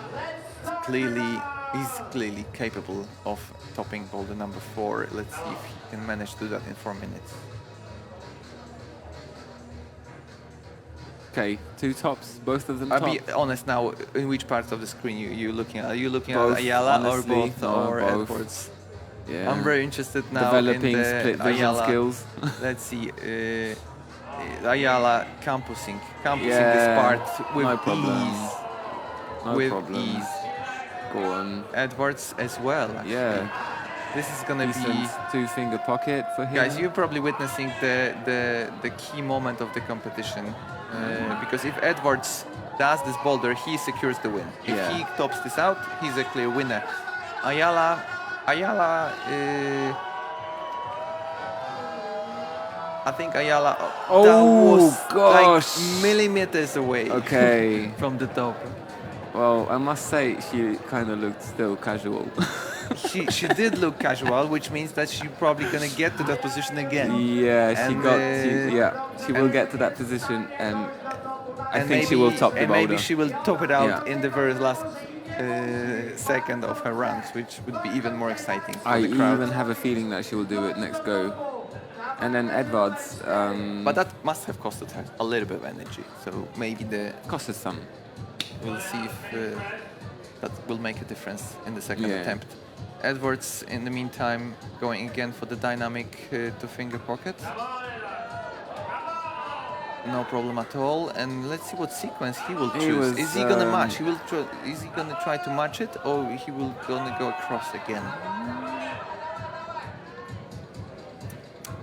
he's clearly capable of topping boulder number 4. Let's see if he can manage to do that in 4 minutes. Okay, 2 tops, both of them I'll top. be honest now, in which parts of the screen you looking at? Are you looking Both, at Ayala honestly. or both, No, or both. Edwards? Yeah. I'm very interested now Developing in the split vision Ayala skills. Let's see, Ayala campusing Yeah, this part with no problem. ease. No with problem. ease. Go on. Edwards as well. Actually. Yeah. This is gonna Decent be, 2-finger pocket for him. guys. You're probably witnessing the key moment of the competition, because if Edwards does this boulder, he secures the win. If Yeah. he tops this out, he's a clear winner. Ayala. I think Ayala. Oh, that was gosh. like millimeters away. Okay. From the top. Well, I must say she kind of looked still casual. She did look casual, which means that she's probably gonna get to that position again. Yeah, she will and- get to that position, and I And think she will top the and boulder. maybe she will top it out Yeah. in the very last second of her rounds, which would be even more exciting for I the crowd. even have a feeling that she will do it next go. And then Edwards But that must have costed her a little bit of energy. So maybe cost us some. we'll see if that will make a difference in the second Yeah. attempt. Edwards, in the meantime, going again for the dynamic 2-finger pocket. No problem at all. And let's see what sequence he will He choose. was, Is he gonna match? Is he gonna try to match it, or he will gonna go across again?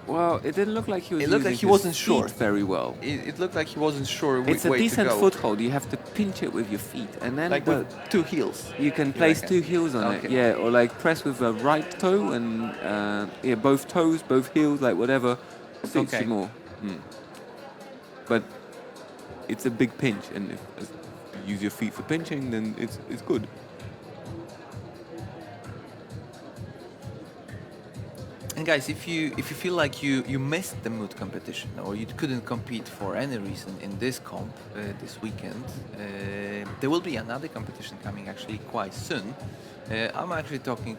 Well, it didn't look like he was. It looked like using he his wasn't sure. feet very well. It looked like he wasn't sure It's which a way decent to go. foothold. You have to pinch it with your feet, and then Like with 2 heels. you can place reckon? 2 heels on it. Okay. Yeah, or like press with a right toe and both toes, both heels, like whatever suits Okay. you more. But it's a big pinch, and if you use your feet for pinching, then it's good. And guys, if you feel like you missed the mood competition, or you couldn't compete for any reason in this comp this weekend, there will be another competition coming actually quite soon. I'm actually talking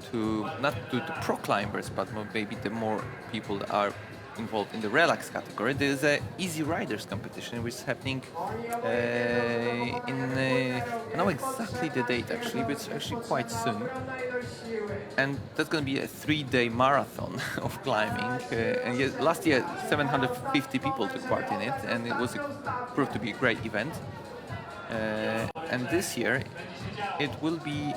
not to the pro climbers, but maybe the more people that are involved in the relax category. There's a Easy Riders competition which is happening I know exactly the date actually, but it's actually quite soon. And that's going to be a 3-day marathon of climbing. And last year, 750 people took part in it, and it proved to be a great event. And this year, it will be.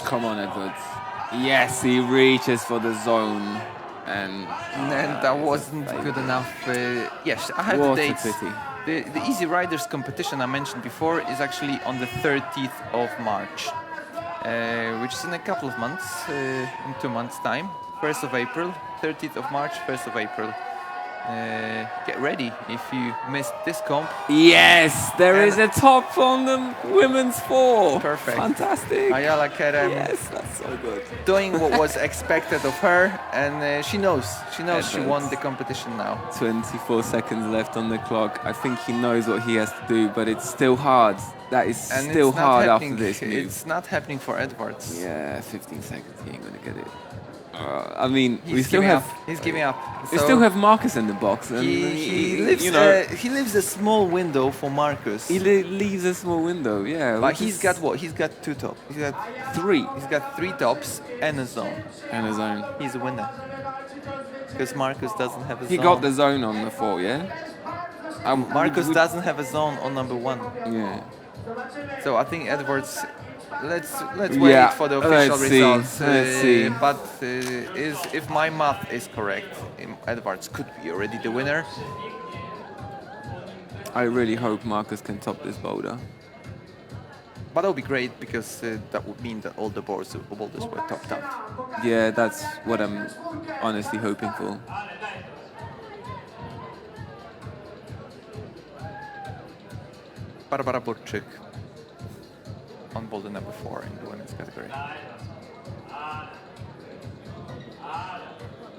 Come on, Edwards. Yes, he reaches for the zone, and that wasn't good enough. Yes, I have what the a dates. pity. The Easy Riders competition I mentioned before is actually on the 30th of March. Which is in a couple of months, in 2 months' time. 1st of April, 30th of March, 1st of April. Get ready if you missed this comp. Yes, there is a top on the women's 4. Perfect. Fantastic. Ayala Kerem Yes, that's so good. doing what was expected of her, and she knows she won the competition now. 24 seconds left on the clock. I think he knows what he has to do, but it's still hard. That is And still it's not hard happening- after this move. It's not happening for Edwards. Yeah, 15 seconds. He ain't gonna get it. I mean, we He's still giving have. up. He's giving up. We So still have Marcus in the box, and he lives. you know, He leaves a small window for Marcus. he leaves a small window. Yeah, But which he's is got what? He's got 2 tops. 3 He's got 3 tops and a zone. and his own. He's a winner. Because Marcus doesn't have a He zone. got the zone on the 4, yeah. Marcus doesn't have a zone on number 1. Yeah. So I think Edwards Let's wait Yeah, for the official let's see, results. let's see. But if my math is correct, Edwards could be already the winner. I really hope Marcus can top this boulder. But that would be great because that would mean that all the boulders were topped out. Yeah, that's what I'm honestly hoping for. Barbara Burczyk on boulder number 4 in the women's category.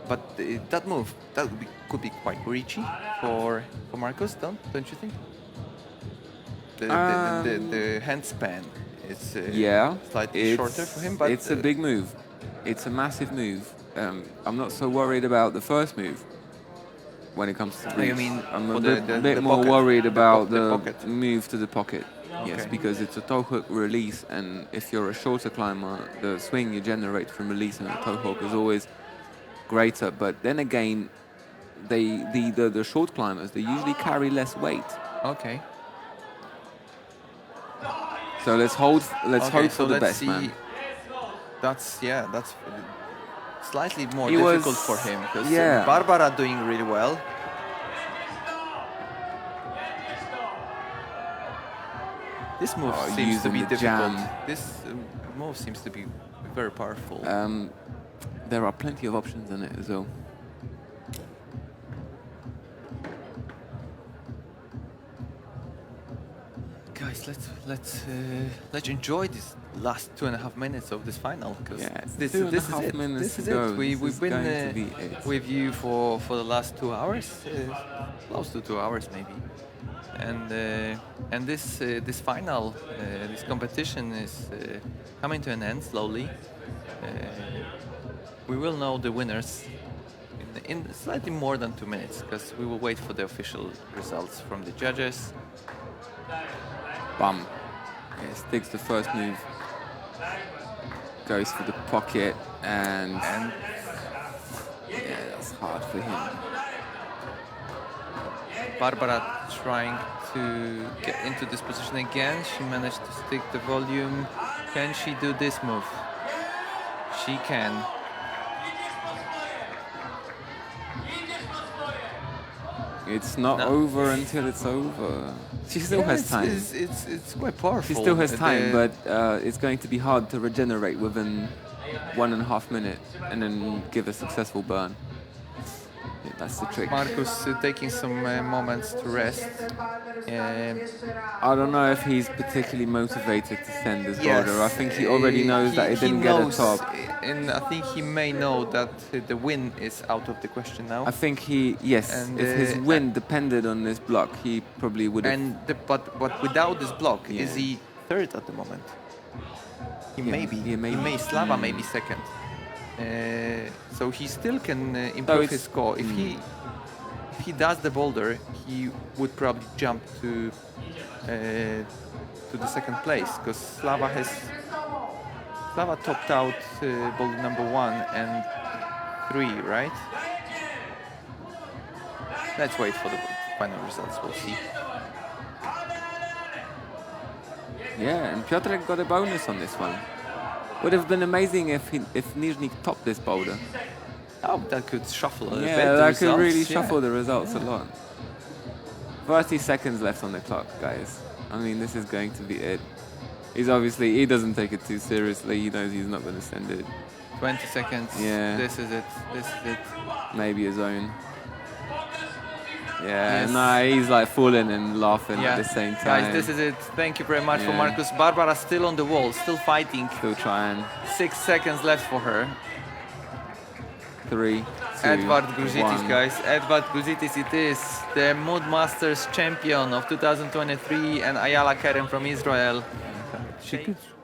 But that move, could be quite reachy for Marcus, don't you think? The hand span is slightly shorter for him, but it's a big move. It's a massive move. I'm not so worried about the first move when it comes to you reach. mean I'm for a bit the more pocket, worried about the the pocket. move to the pocket. Yes, Okay. because it's a toe hook release, and if you're a shorter climber, the swing you generate from releasing a toe hook is always greater. But then again, the short climbers, they usually carry less weight. Okay. So let's hope So for the let's best, see. man. That's slightly more He difficult was- for him because yeah. Barbara doing really well. This move Oh, seems to using be the difficult. jam. This move seems to be very powerful. There are plenty of options in it as well. Guys, let's enjoy this last 2.5 minutes of this final. 'Cause Yeah, it's this 2.5 is it. minutes This to is go. it. This We've is been going to be it. with you for the last 2 hours, close to 2 hours maybe, and this final, this competition is coming to an end slowly. We will know the winners in slightly more than 2 minutes because we will wait for the official results from the judges. Bum. Yeah, sticks the first move. Goes for the pocket, and yeah, that's hard for him. Barbara trying to get into this position again. She managed to stick the volume. Can she do this move? She can. It's not No. over until it's over. She still has time. It's quite powerful. She still has time, The- but it's going to be hard to regenerate within 1.5 minutes and then give a successful burn. Yeah, that's the trick. Marcus taking some moments to rest. I don't know if he's particularly motivated to send this boulder. I think he already knows that it he didn't get a knows, top. and I think he may know that the win is out of the question now. I think yes, And, if his win depended on this block, he probably would have. But without this block, Yeah. is he third at the moment? He Yeah, may be. yeah, maybe. He may. Slava may be second. So he still can improve it's- his score. If he does the boulder, he would probably jump to the second place because Slava topped out boulder number 1 and 3, right? Let's wait for the final results. We'll see. Yeah, and Piotr got a bonus on this one. Would have been amazing if Nizhny topped this boulder. Oh, that could shuffle a little bit. Yeah, the that could results, really yeah. shuffle the results a lot. 30 seconds left on the clock, guys. I mean, this is going to be it. He doesn't take it too seriously. He knows he's not going to send it. 20 seconds. Yeah. This is it. This is it. Maybe his own. Yeah, Yes. nah, he's like falling and laughing at the same time. Guys, this is it. Thank you very much for Yeah. Marcus. Barbara still on the wall, still fighting. Still trying. 6 seconds left for her. 3, 2, Edward Gruzitis, 1. guys. Edward Gruzitis it is. The Mood Masters champion of 2023 and Ayala Kerem from Israel.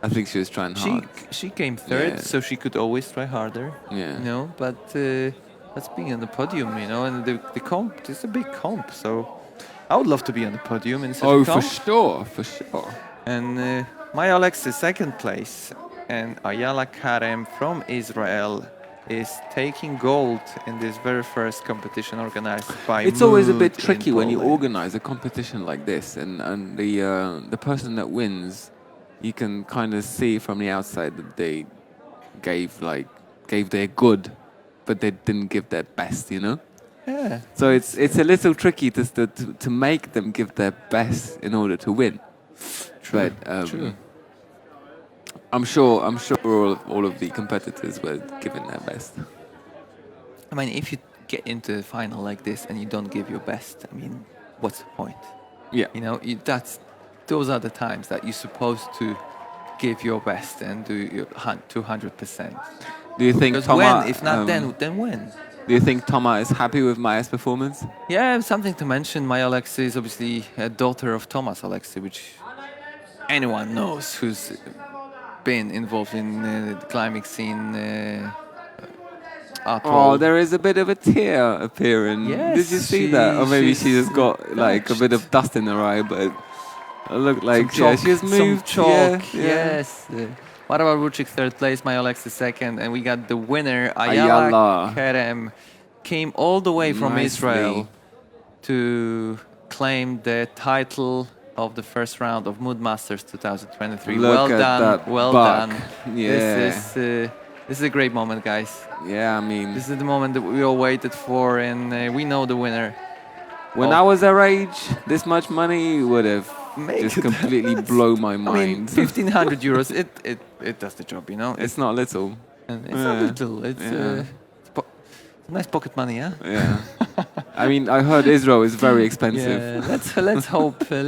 I think she was trying hard. She came third, Yeah. so she could always try harder. Yeah. You know, but that's being on the podium, you know, and the comp, it's a big comp, so I would love to be on the podium in such Oh, a for comp. sure. And Maya Alex is second place, and Ayala Karem from Israel is taking gold in this very first competition organized by It's always a bit Mood in tricky when you Poland. organize a competition like this, and the person that wins you can kind of see from the outside that they gave their good, but they didn't give their best, you know. Yeah. So it's a little tricky to make them give their best in order to win. True. But True. I'm sure all of the competitors were giving their best. I mean, if you get into the final like this and you don't give your best, I mean, what's the point? Yeah. You know, those are the times that you're supposed to give your best and do your 200%. Do you think Because Thomas? when, if not, then when? Do you think Thomas is happy with Maya's performance? Yeah, something to mention. Maya Alexei is obviously a daughter of Thomas Alexei, which anyone knows who's been involved in the climbing scene. Oh, there is a bit of a tear appearing. Yes, Did you see that? Or maybe she she's just got like a bit of dust in her eye, but it looked like Some she was chalk, moved. Some chalk, Yeah, yeah. yes. What about Vucic third place, Maya Alexei second, and we got the winner, Ayala. Ayala Kerem, came all the way from Nicely. Israel to claim the title of the first round of Mood Masters 2023. Look well at done, that well buck. done. Yeah. This is a great moment, guys. Yeah, I mean, This is the moment that we all waited for, and we know the winner. when I was their age, this much money would have Make just it- completely blow my I mean, mind. 1,500 euros, it does the job, you know. It's not little. And it's not little. It's nice pocket money, yeah. Yeah. I mean, I heard Israel is very expensive. Yeah.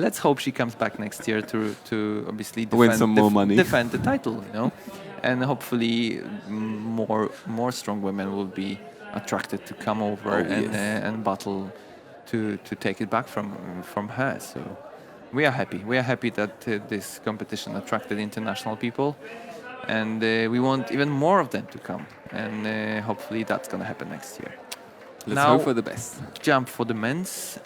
Let's hope she comes back next year to obviously Win some more money. defend the title, you know, and hopefully more strong women will be attracted to come over and battle to take it back from her. So we are happy. We are happy that this competition attracted international people. And we want even more of them to come. And hopefully that's going to happen next year. Let's Now, hope for the best. Jump for the men's.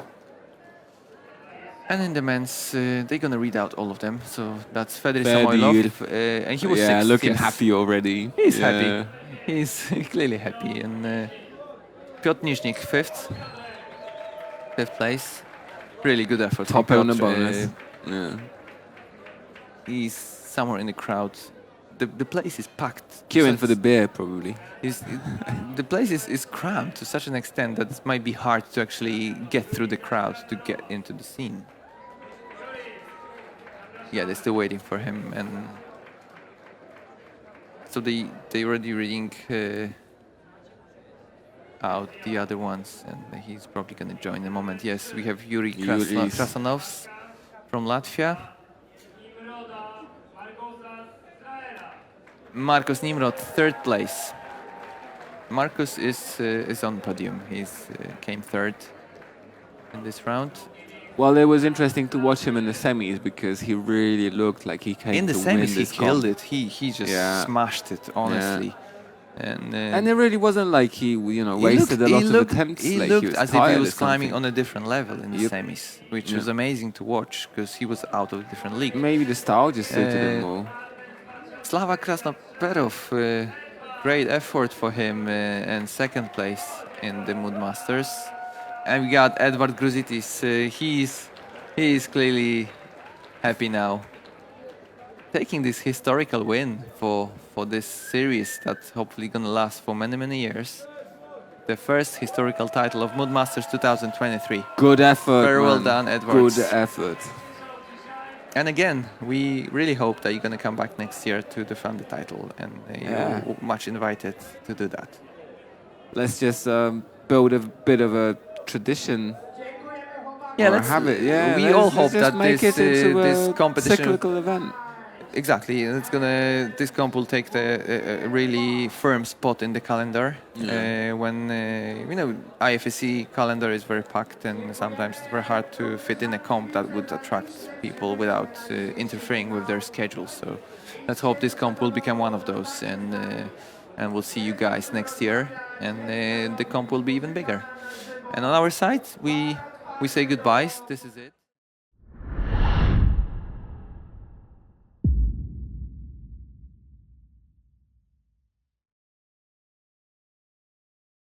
And in the men's, they're going to read out all of them. So that's Fedor Samoilov. And he was sixth. looking yes. happy already. He's Yeah. happy. He's clearly happy. And Piotr Mierzwa, fifth place. Really good effort. from Top on the Piotr. bonus. Yeah. He's somewhere in the crowd. The place is packed. Queuing So for the beer, probably. the place is cramped to such an extent that it might be hard to actually get through the crowd to get into the scene. Yeah, they're still waiting for him, and so they already reading out the other ones, and he's probably going to join in a moment. Yes, we have Yuri Krasanovs from Latvia. Marcos Nimrod, third place. Marcos is on podium. He's came third in this round. Well, it was interesting to watch him in the semis because he really looked like he came In the to win semis, he this killed comp. it. He just Yeah. smashed it, honestly. And it really wasn't like he, wasted a lot of attempts. He like looked he was as if he tired was or climbing something. on a different level in the Yep. semis, which Yeah. was amazing to watch because he was out of a different league. Maybe the style just suited him more. Slava Krasnoperov, great effort for him, and second place in the Mood Masters. And we got Edward Gruzitis. He's clearly happy now, taking this historical win for this series that's hopefully gonna last for many years. The first historical title of Mood Masters 2023. Good effort. Very well man. done, Edwards. Good effort. And again, we really hope that you're going to come back next year to defend the title, and you're much invited to do that. Let's just build a bit of a tradition. Yeah, or let's have it. Yeah, we let's- all let's hope just that make this it into this a competition cyclical event. exactly this comp will take a really firm spot in the calendar. When IFSC calendar is very packed, and sometimes it's very hard to fit in a comp that would attract people without interfering with their schedule. So let's hope this comp will become one of those, and we'll see you guys next year, and the comp will be even bigger. And on our side, we say goodbyes. This is it.